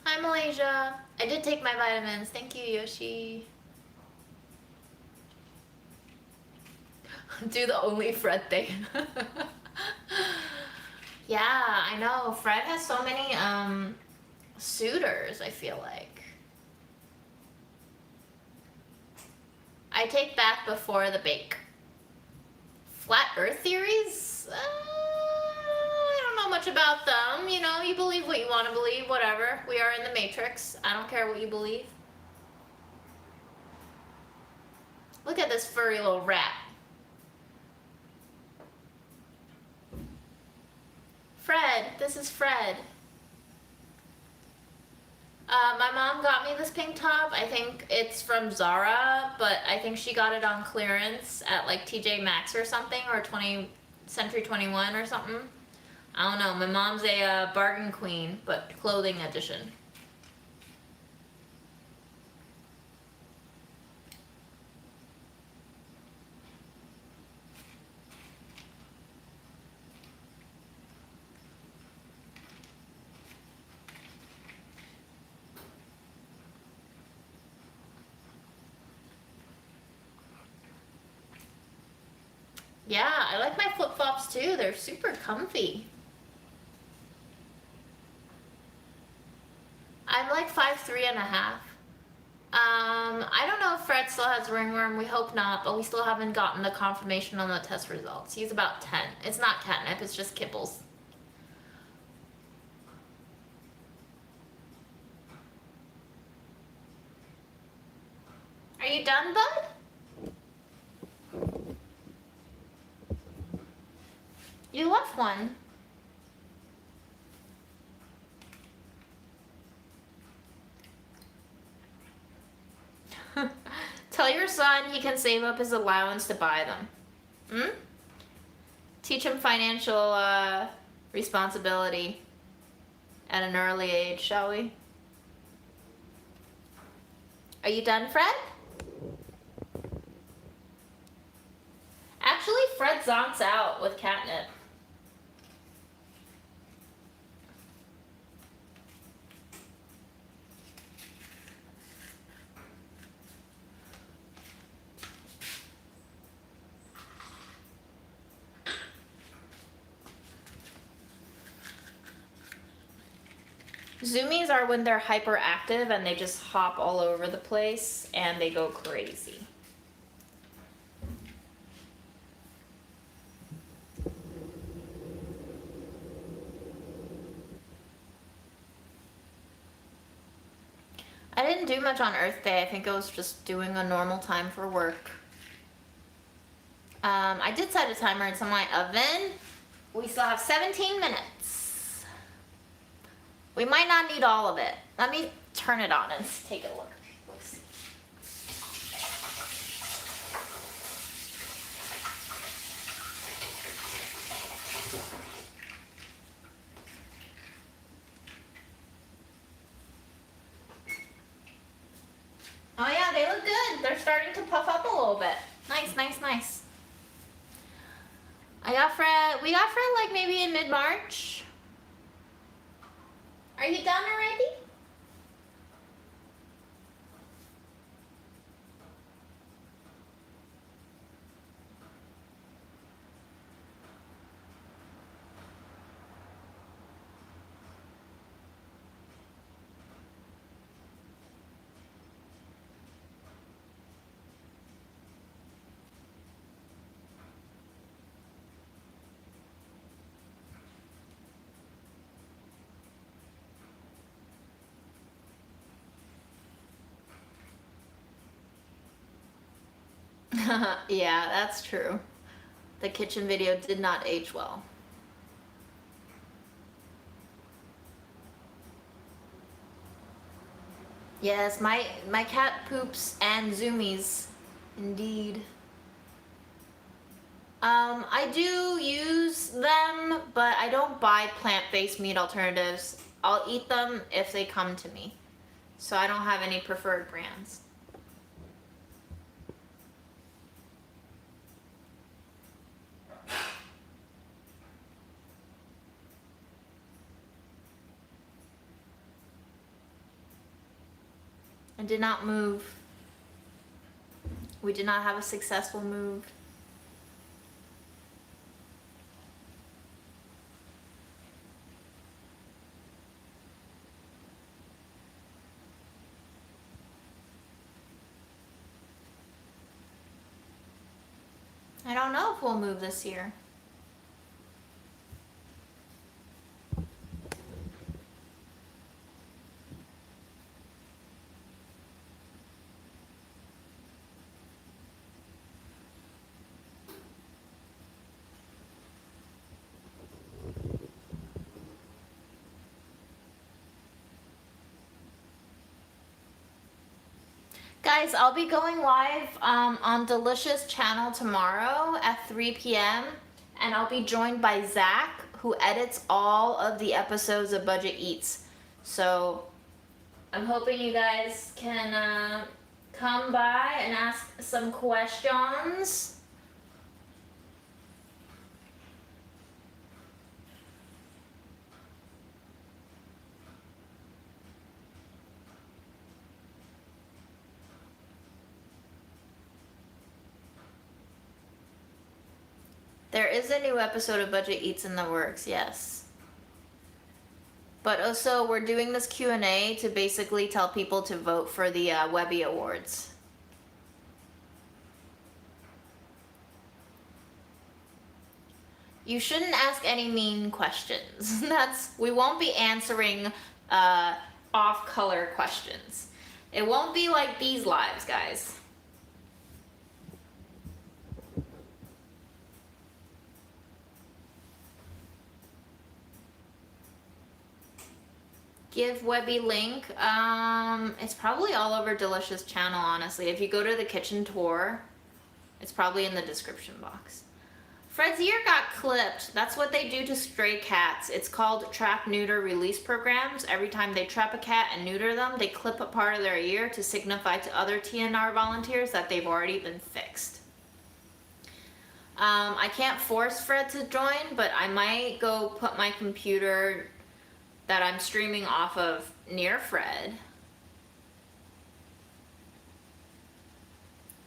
Hi, Malaysia. I did take my vitamins. Thank you, Yoshi. Do the only Fred thing. Yeah, I know. Fred has so many suitors, I feel like. I take bath before the bake. Flat Earth theories? I don't know much about them. You know, you believe what you want to believe, whatever. We are in the Matrix. I don't care what you believe. Look at this furry little rat. Fred, this is Fred. My mom got me this pink top. I think it's from Zara, but I think she got it on clearance at like TJ Maxx or something, or Century 21 or something. I don't know. My mom's a bargain queen, but clothing edition. Yeah, I like my flip-flops too. They're super comfy. I'm like 5'3.5". I don't know if Fred still has ringworm. We hope not, but we still haven't gotten the confirmation on the test results. He's about 10. It's not catnip, it's just kibbles. Are you done, bud? You left one. Tell your son he can save up his allowance to buy them. Teach him financial responsibility at an early age, shall we? Are you done, Fred? Actually, Fred zonks out with catnip. Zoomies are when they're hyperactive and they just hop all over the place and they go crazy. I didn't do much on Earth Day. I think I was just doing a normal time for work. I did set a timer. It's on my oven. We still have 17 minutes. We might not need all of it. Let me turn it on and take a look. Let's see. Oh yeah, they look good. They're starting to puff up a little bit. Nice, nice, nice. We got Fred like maybe in mid-March. Are you done already? Yeah, that's true. The kitchen video did not age well. Yes, my cat poops and zoomies, indeed. I do use them, but I don't buy plant-based meat alternatives. I'll eat them if they come to me. So I don't have any preferred brands. I did not move. We did not have a successful move. I don't know if we'll move this year. Guys, I'll be going live on Delicious channel tomorrow at 3 p.m. and I'll be joined by Zach, who edits all of the episodes of Budget Eats. So I'm hoping you guys can come by and ask some questions. There is a new episode of Budget Eats in the works, yes. But also, we're doing this Q&A to basically tell people to vote for the Webby Awards. You shouldn't ask any mean questions. We won't be answering off-color questions. It won't be like these lives, guys. Give Webby link. It's probably all over Delicious channel, honestly. If you go to the kitchen tour, it's probably in the description box. Fred's ear got clipped. That's what they do to stray cats. It's called trap, neuter, release programs. Every time they trap a cat and neuter them, they clip a part of their ear to signify to other TNR volunteers that they've already been fixed. I can't force Fred to join, but I might go put my computer that I'm streaming off of near Fred.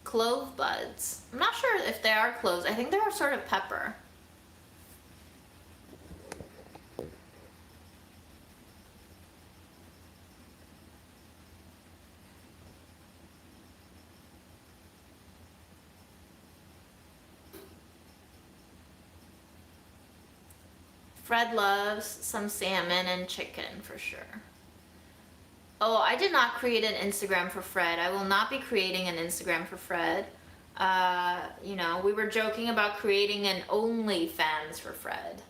Clove buds. I'm not sure if they are cloves. I think they're sort of pepper. Fred loves some salmon and chicken for sure. Oh, I did not create an Instagram for Fred. I will not be creating an Instagram for Fred. You know, we were joking about creating an OnlyFans for Fred.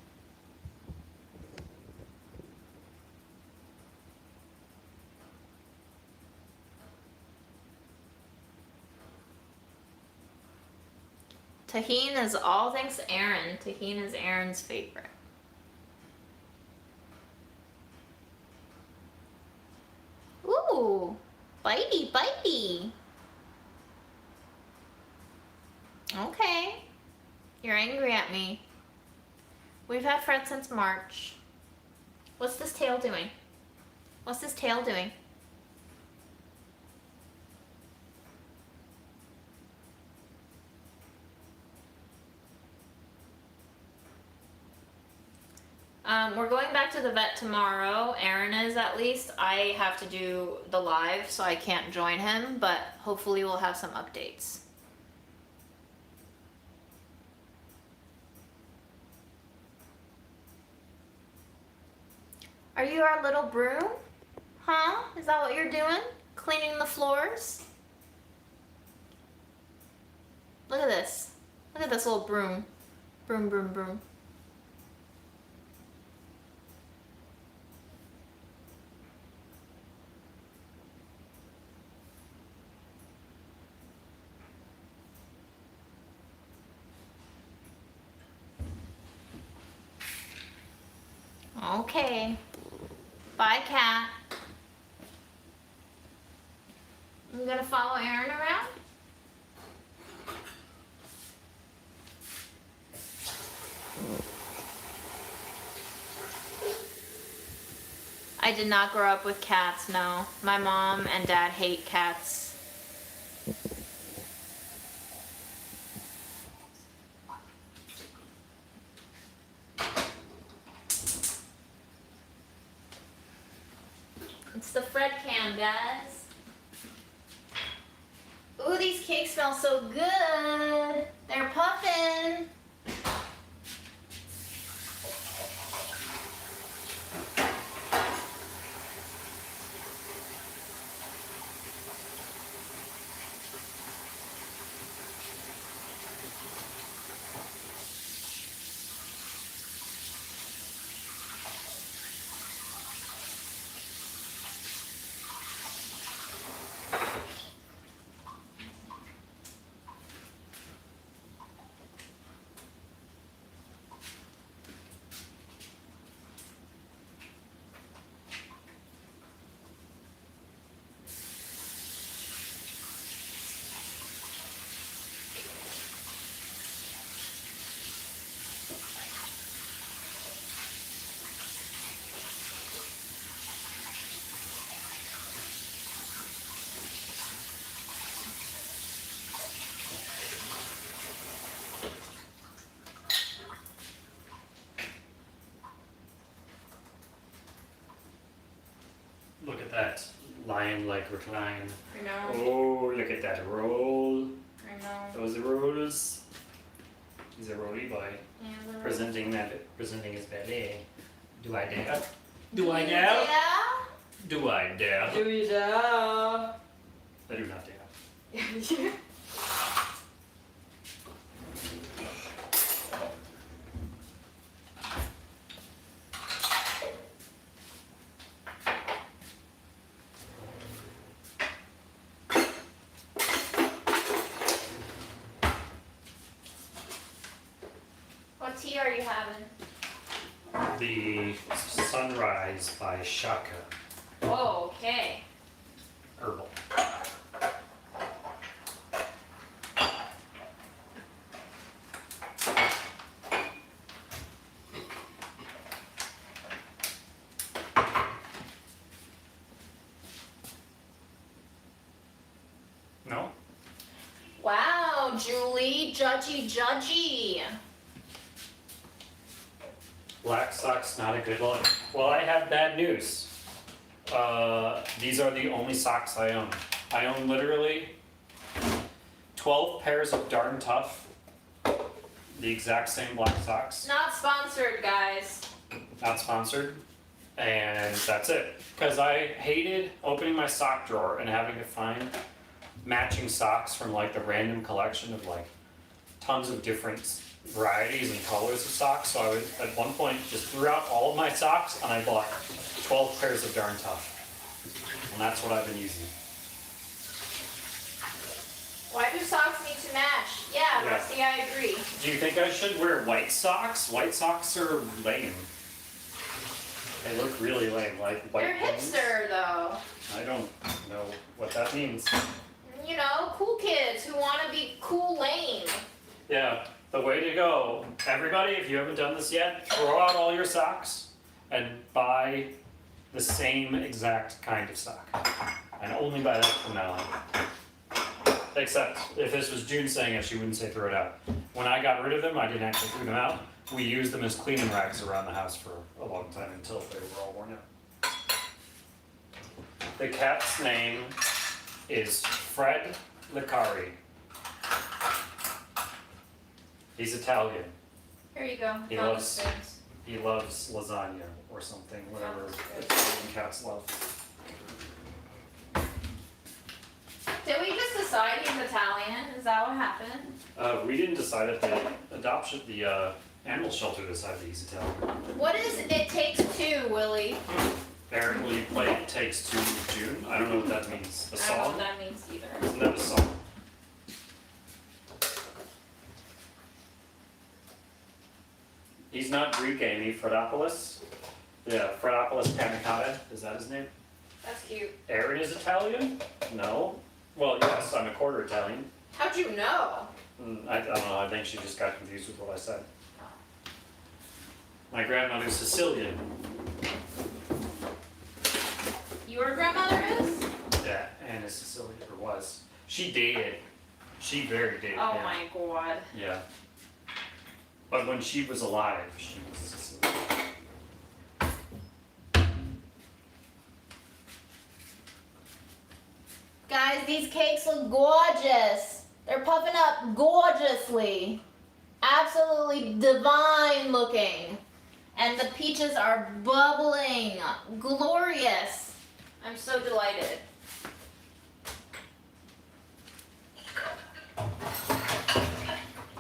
Tahine is all thanks to Aaron. Tahine is Aaron's favorite. Ooh, bitey, bitey. Okay. You're angry at me. We've had Fred since March. What's this tail doing? What's this tail doing? We're going back to the vet tomorrow. Aaron is, at least. I have to do the live, so I can't join him, but hopefully we'll have some updates. Are you our little broom? Huh? Is that what you're doing? Cleaning the floors? Look at this. Look at this little broom. Broom, broom, broom. Okay. Bye, cat. I'm gonna follow Aaron around. I did not grow up with cats, no. My mom and dad hate cats. It's the Fred cam, guys. Ooh, these cakes smell so good. They're puffin'. Look at that lion-like recline. I know. Oh, look at that roll. I know. Those rolls. He's a rolly boy. Yeah, Presenting his ballet. Do I dare? Do I dare? Yeah. Do I dare? Do you dare? I do not dare. What tea are you having? The Sunrise by Shaka Oh, okay. Herbal. No? Wow, Julie, judgy. Black socks, not a good look. Well, I have bad news. These are the only socks I own. I own literally 12 pairs of Darn Tough, the exact same black socks. Not sponsored, guys. Not sponsored. And that's it. Because I hated opening my sock drawer and having to find matching socks from like the random collection of like tons of different varieties and colors of socks. So I would at one point just threw out all of my socks and I bought 12 pairs of Darn Tough. And that's what I've been using. Why do socks need to match? Yeah, Yeah. Rusty, I agree. Do you think I should wear white socks? White socks are lame. They look really lame, like white You're ones. hipster, though. I don't know what that means. You know, cool kids who want to be cool lame. Yeah, the way to go. Everybody, if you haven't done this yet, throw out all your socks and buy the same exact kind of sock. And only buy that from now on. Except if this was June saying it, she wouldn't say throw it out. When I got rid of them, I didn't actually throw them out. We used them as cleaning rags around the house for a long time until they were all worn out. The cat's name is Fred Licari. He's Italian. Here you go. He Found the loves- spoons. He loves lasagna or something, whatever Sounds good. Italian cats love. Did we just decide he's Italian? Is that what happened? We didn't decide at the adoption, the animal shelter decided he's Italian. What is It Takes Two, Willie? Apparently played It Takes Two with June. I don't know what that means. The I don't know song? what that means either. Isn't that a song? He's not Greek, Amy. Fredopoulos? Yeah, Fredopoulos Panicotta. Is that his name? That's cute. Aaron is Italian? No. Well, yes, I'm a quarter Italian. How'd you know? I don't know, I think she just got confused with what I said. My grandmother's Sicilian. Your grandmother is? Yeah, and is Sicilian, or was. She dated. She very dated. Oh yeah. my god. Yeah. But when she was alive, she was Sicilian. Guys, these cakes look gorgeous. They're puffing up gorgeously. Absolutely divine looking. And the peaches are bubbling. Glorious. I'm so delighted.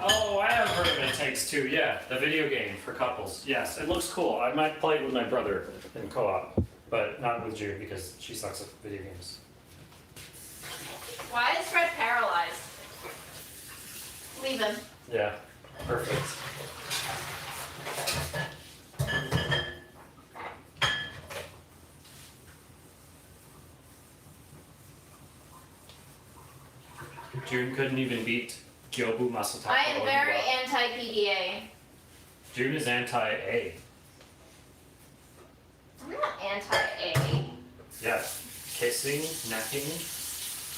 Oh, I have heard of It Takes Two, yeah. The video game for couples. Yes, it looks cool. I might play it with my brother in co-op, but not with June because she sucks at video games. Why is Fred paralyzed? Leave him. Yeah, perfect. June couldn't even beat Gyobu Masataka. I am very Oniwa. anti-PDA. June is anti-A. I'm not anti-A. Yeah, kissing, necking,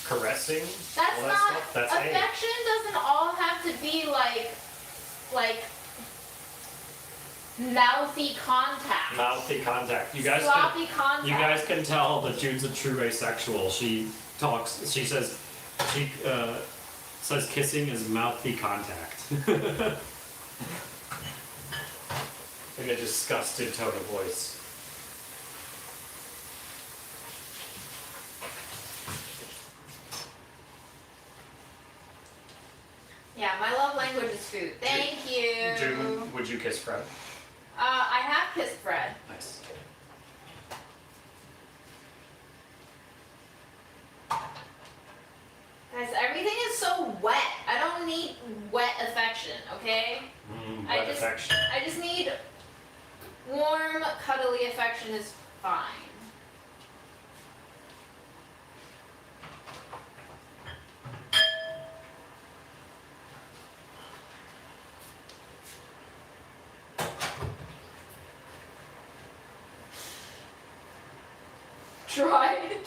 caressing, That's all that not, stuff. That's affection doesn't all have to be like mouthy contact. Mouthy contact. You guys Sloppy contact. You guys can tell that June's a true asexual. She says kissing is mouthy contact. In a disgusted tone of voice. Yeah, my love language is food. Thank you. June, would you kiss Fred? I have kissed Fred. Nice. Guys, everything is so wet. I don't need wet affection, okay? Wet affection. I just need warm, cuddly affection is fine.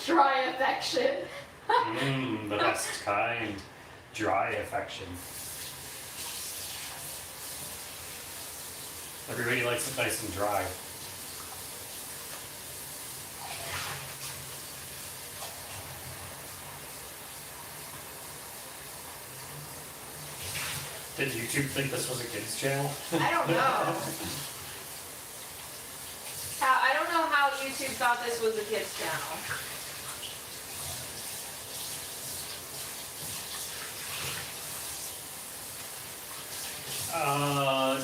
Dry affection. The best kind. Dry affection. Everybody likes it nice and dry. Did YouTube think this was a kids channel? I don't know. I don't know how YouTube thought this was a kids channel.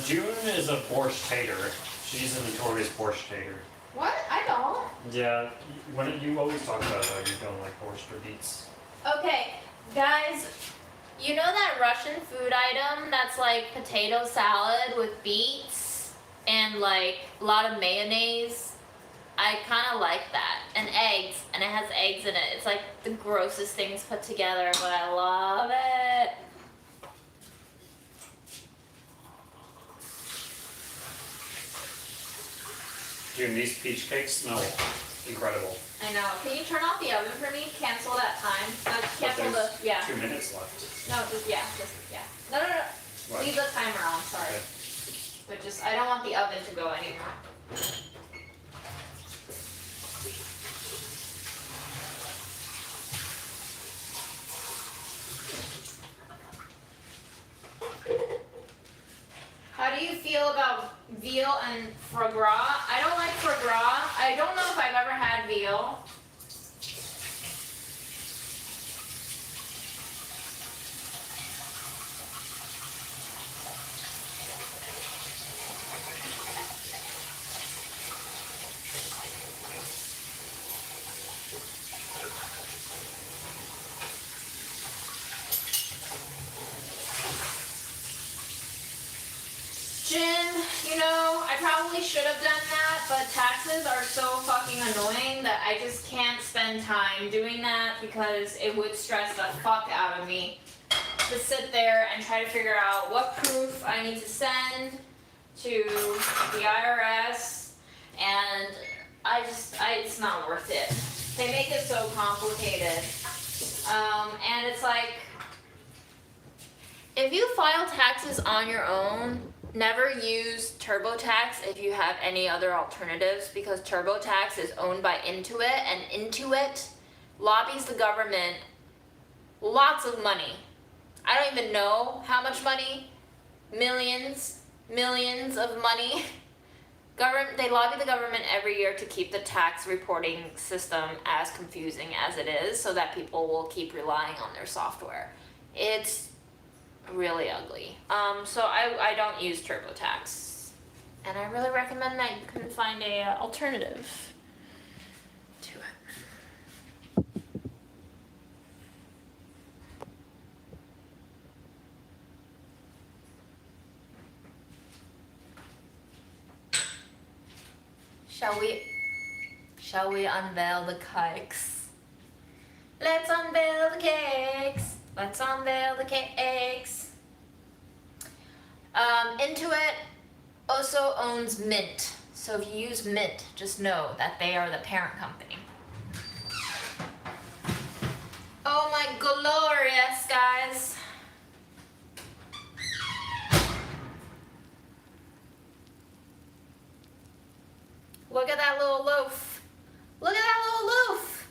June is a borscht hater. She's a notorious borscht hater. What? I don't. Yeah, when you always talk about how you don't like borscht or beets. Okay, guys, you know that Russian food item that's like potato salad with beets and like a lot of mayonnaise? I kind of like that. And eggs, and it has eggs in it. It's like the grossest things put together, but I love it. June, these peach cakes smell incredible. I know. Can you turn off the oven for me? Cancel that time. Cancel the, There's yeah. 2 minutes left. No, just, yeah, yeah. No. What? Leave the timer on, sorry. Okay. But just, I don't want the oven to go anymore. How do you feel about veal and foie gras? I don't like foie gras. I don't know if I've ever had veal. Jen, you know, I probably should have done that, but taxes are so fucking annoying that I just can't spend time doing that because it would stress the fuck out of me to sit there and try to figure out what proof I need to send to the IRS, and it's not worth it. They make it so complicated. And it's like, if you file taxes on your own, never use TurboTax if you have any other alternatives, because TurboTax is owned by Intuit, and Intuit lobbies the government lots of money. I don't even know how much money, millions of money. They lobby the government every year to keep the tax reporting system as confusing as it is, so that people will keep relying on their software. It's really ugly. So I don't use TurboTax, and I really recommend that you can find a alternative to it. Shall we unveil the cakes? Let's unveil the cakes. Let's unveil the cakes. Intuit also owns Mint. So if you use Mint, just know that they are the parent company. Oh my glorious, guys. Look at that little loaf. Look at that little loaf.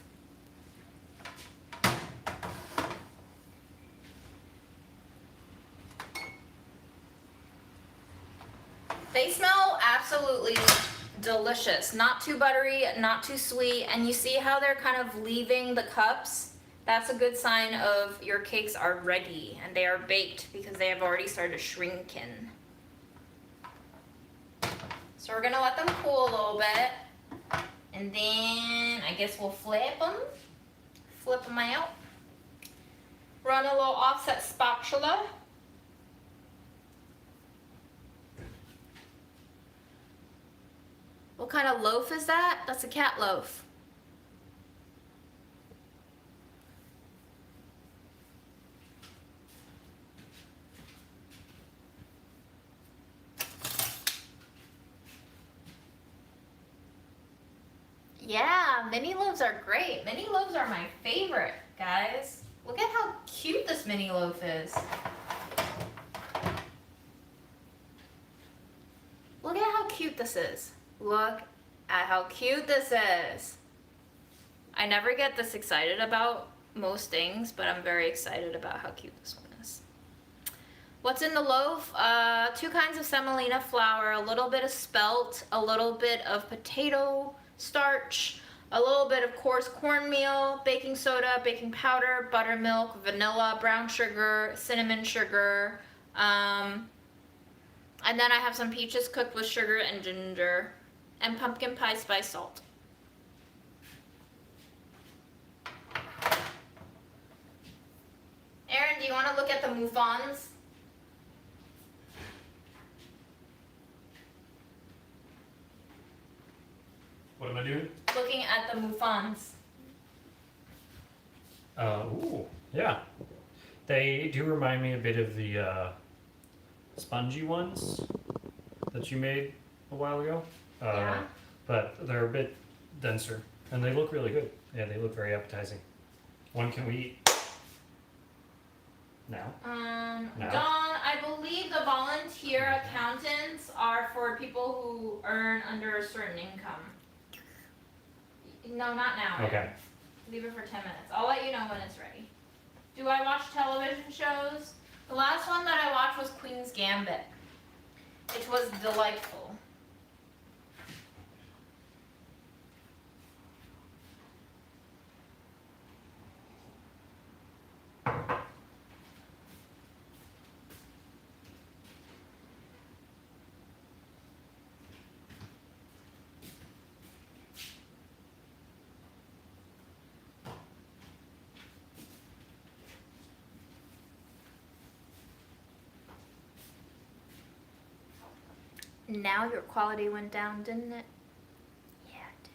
They smell absolutely delicious. Not too buttery, not too sweet. And you see how they're kind of leaving the cups? That's a good sign of your cakes are ready and they are baked because they have already started shrinking. So we're gonna let them cool a little bit. And then I guess we'll flip them out. Run a little offset spatula. What kind of loaf is that? That's a cat loaf. Yeah, mini loaves are great. Mini loaves are my favorite, guys. Look at how cute this mini loaf is. Look at how cute this is. Look at how cute this is. I never get this excited about most things, but I'm very excited about how cute this one is. What's in the loaf? 2 kinds of semolina flour, a little bit of spelt, a little bit of potato starch, a little bit of coarse cornmeal, baking soda, baking powder, buttermilk, vanilla, brown sugar, cinnamon sugar, and then I have some peaches cooked with sugar and ginger, and pumpkin pie spice salt. Erin, do you want to look at the mouflons? What am I doing? Looking at the mouflons. Ooh, yeah. They do remind me a bit of the spongy ones that you made a while ago. Yeah. But they're a bit denser, and they look really good. Yeah, they look very appetizing. When can we eat? Now? No? Dawn, I believe the volunteer accountants are for people who earn under a certain income. No, not now. Okay. Leave it for 10 minutes. I'll let you know when it's ready. Do I watch television shows? The last one that I watched was Queen's Gambit. It was delightful. Now your quality went down, didn't it? Yeah, it did.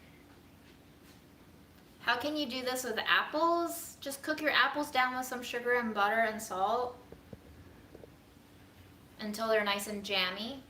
How can you do this with apples? Just cook your apples down with some sugar and butter and salt until they're nice and jammy.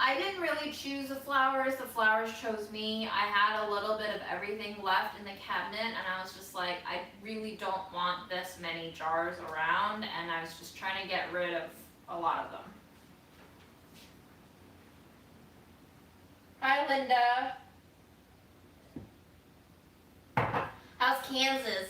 I didn't really choose the flowers chose me. I had a little bit of everything left in the cabinet and I was just like, I really don't want this many jars around, and I was just trying to get rid of a lot of them. Hi, Linda. How's Kansas?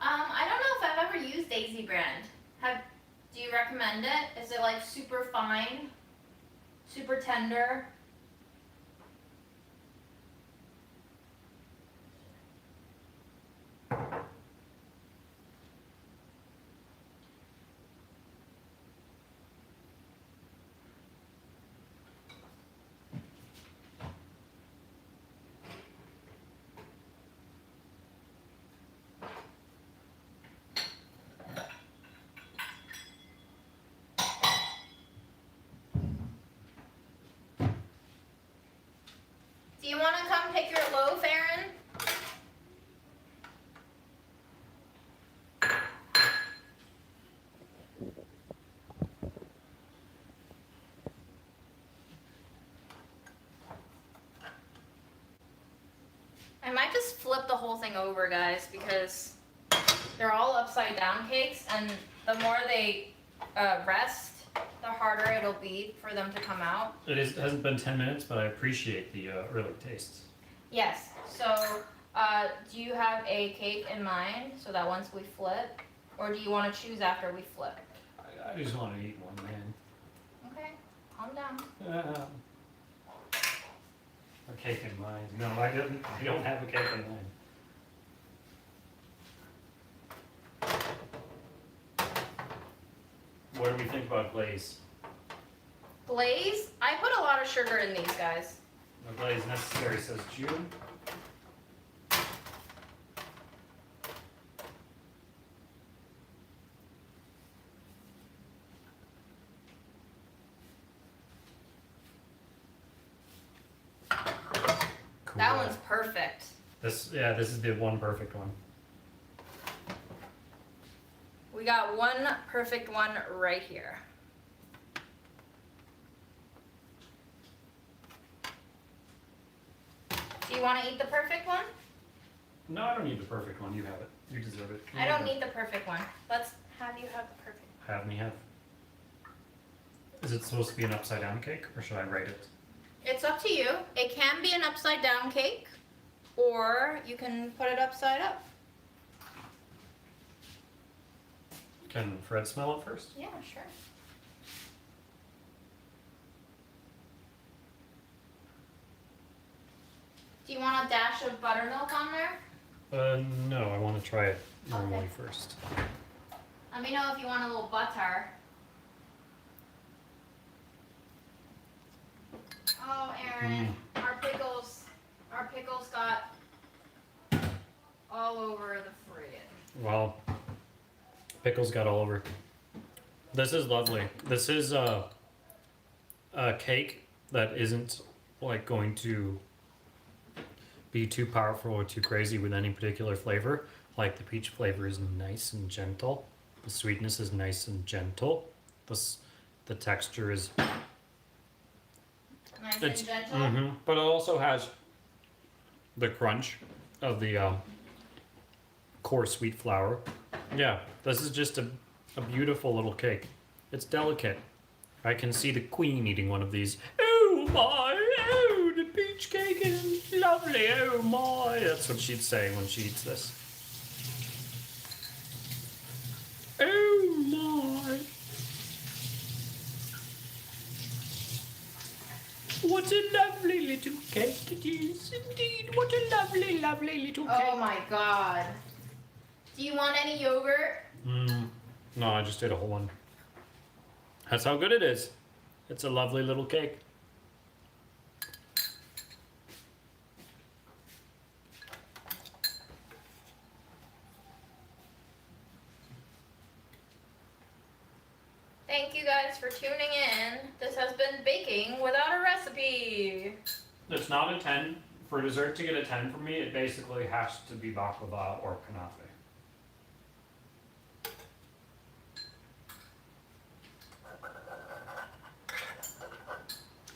I don't know if I've ever used Daisy brand. Do you recommend it? Is it like super fine? Super tender? Do you want to come pick your loaf, Erin? I might just flip the whole thing over, guys, because they're all upside down cakes, and the more they rest, the harder it'll be for them to come out. It hasn't been 10 minutes, but I appreciate the early tastes. Yes, so do you have a cake in mind so that once we flip, or do you want to choose after we flip? I just want to eat one, man. Okay, calm down. A cake in mind. No, I don't have a cake in mind. What do we think about glaze? Glaze? I put a lot of sugar in these, guys. No glaze necessary, says June. Cool. That one's perfect. This is the one perfect one. We got one perfect one right here. Do you want to eat the perfect one? No, I don't need the perfect one. You have it. You deserve it. I don't need the perfect one. Let's have you have the perfect one. Have me have. Is it supposed to be an upside down cake, or should I write it? It's up to you. It can be an upside down cake, or you can put it upside up. Can Fred smell it first? Yeah, sure. Do you want a dash of buttermilk on there? No, I want to try it normally first. Let me know if you want a little butter. Oh, Erin, our pickles got all over the fridge. Well, pickles got all over. This is lovely. This is a cake that isn't like going to be too powerful or too crazy with any particular flavor. Like the peach flavor is nice and gentle. The sweetness is nice and gentle. The texture is Nice and gentle. but it also has the crunch of the core sweet flour. Yeah, this is just a beautiful little cake. It's delicate. I can see the queen eating one of these. Oh my, oh, the peach cake is lovely, oh my. That's what she'd say when she eats this. Oh my. What a lovely little cake it is, indeed. What a lovely, lovely little cake. Oh my god. Do you want any yogurt? No, I just ate a whole one. That's how good it is. It's a lovely little cake. Thank you guys for tuning in. This has been Baking Without a Recipe. It's not a 10. For dessert to get a 10 from me, it basically has to be baklava or kanafe.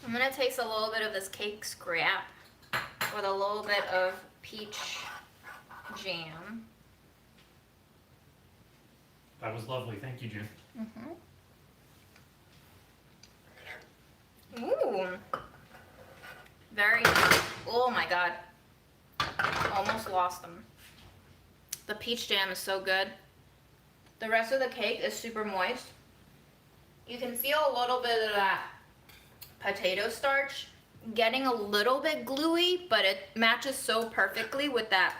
I'm gonna taste a little bit of this cake scrap with a little bit of peach jam. That was lovely. Thank you, June. Ooh. Very, oh my god. Almost lost them. The peach jam is so good. The rest of the cake is super moist. You can feel a little bit of that potato starch getting a little bit gluey, but it matches so perfectly with that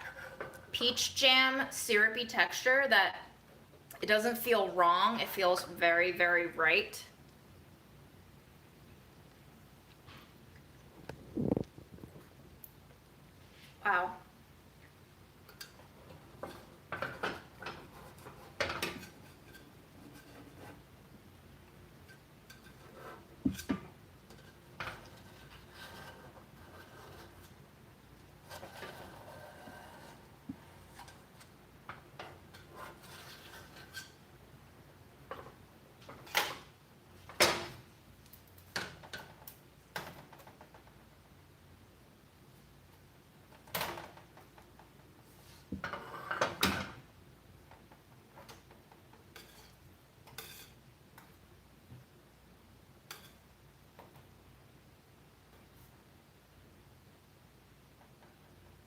peach jam syrupy texture that it doesn't feel wrong. It feels very, very right. Wow.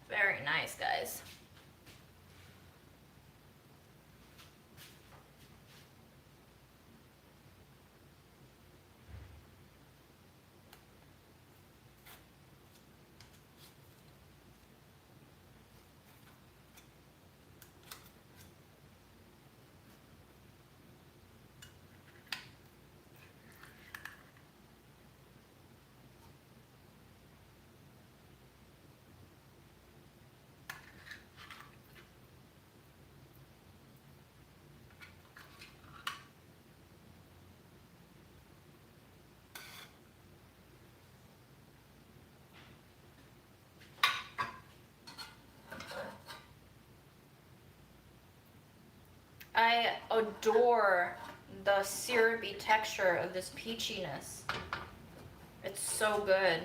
Very nice, guys. I adore the syrupy texture of this peachiness. It's so good.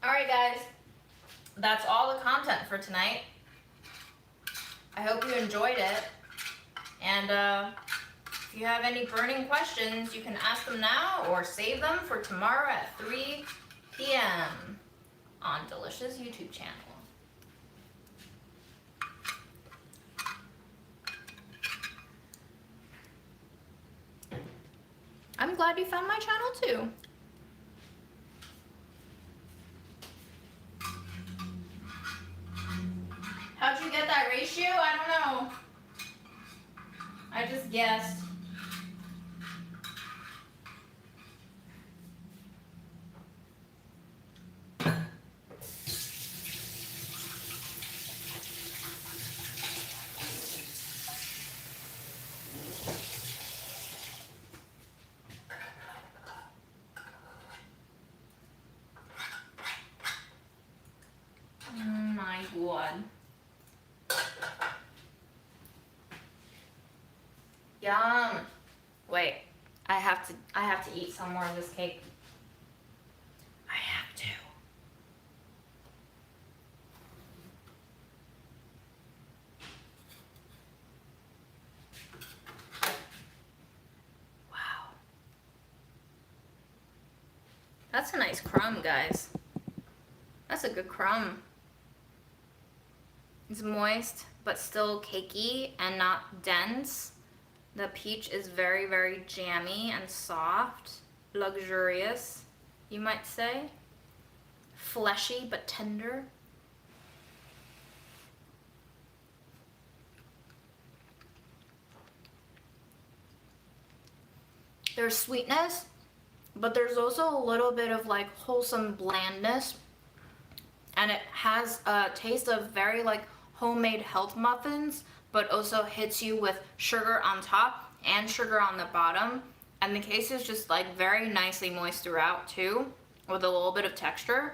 Alright guys, that's all the content for tonight. I hope you enjoyed it. And if you have any burning questions, you can ask them now or save them for tomorrow at 3 p.m. on Delicious YouTube channel. I'm glad you found my channel too. How'd you get that ratio? I don't know. I just guessed. My god. Yum. Wait, I have to eat some more of this cake. I have to. Wow. That's a nice crumb, guys. That's a good crumb. It's moist, but still cakey and not dense. The peach is very, very jammy and soft, luxurious, you might say. Fleshy, but tender. There's sweetness, but there's also a little bit of like wholesome blandness. And it has a taste of very like homemade health muffins, but also hits you with sugar on top and sugar on the bottom. And the cake is just like very nicely moist throughout too, with a little bit of texture.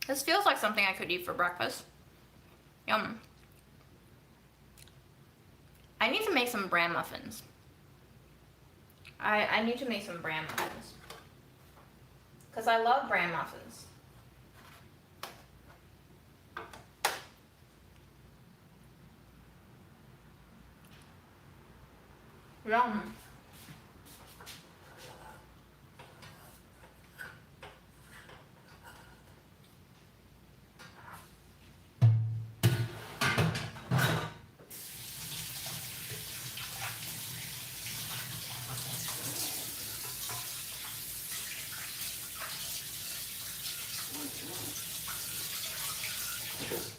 This feels like something I could eat for breakfast. Yum. I need to make some bran muffins. I need to make some bran muffins. Because I love bran muffins. Yum.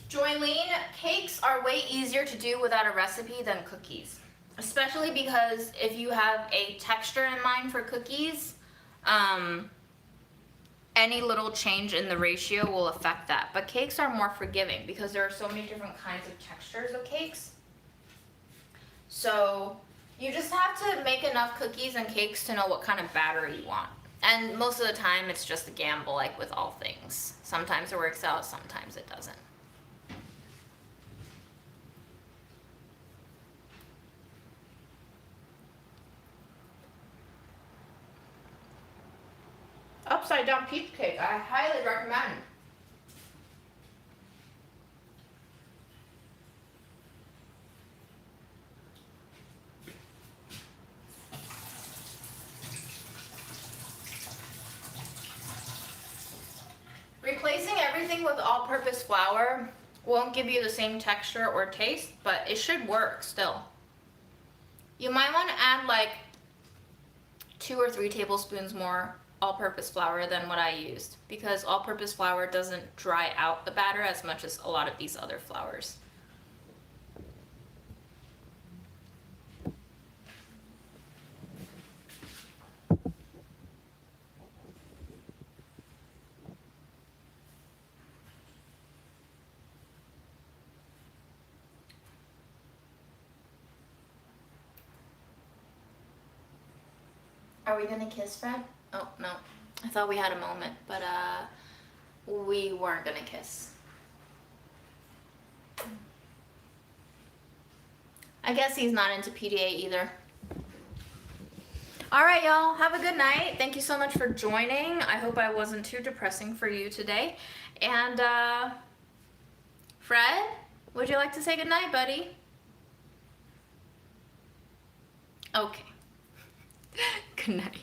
Joylene, cakes are way easier to do without a recipe than cookies. Especially because if you have a texture in mind for cookies, any little change in the ratio will affect that. But cakes are more forgiving because there are so many different kinds of textures of cakes. So you just have to make enough cookies and cakes to know what kind of batter you want. And most of the time it's just a gamble, like with all things. Sometimes it works out, sometimes it doesn't. Upside down peach cake, I highly recommend. Replacing everything with all-purpose flour won't give you the same texture or taste, but it should work still. You might want to add like 2 or 3 tablespoons more all-purpose flour than what I used, because all-purpose flour doesn't dry out the batter as much as a lot of these other flours. Are we gonna kiss, Fred? Oh, no. I thought we had a moment, but we weren't gonna kiss. I guess he's not into PDA either. All right, y'all, have a good night. Thank you so much for joining. I hope I wasn't too depressing for you today. And Fred, would you like to say good night, buddy? Okay. Good night.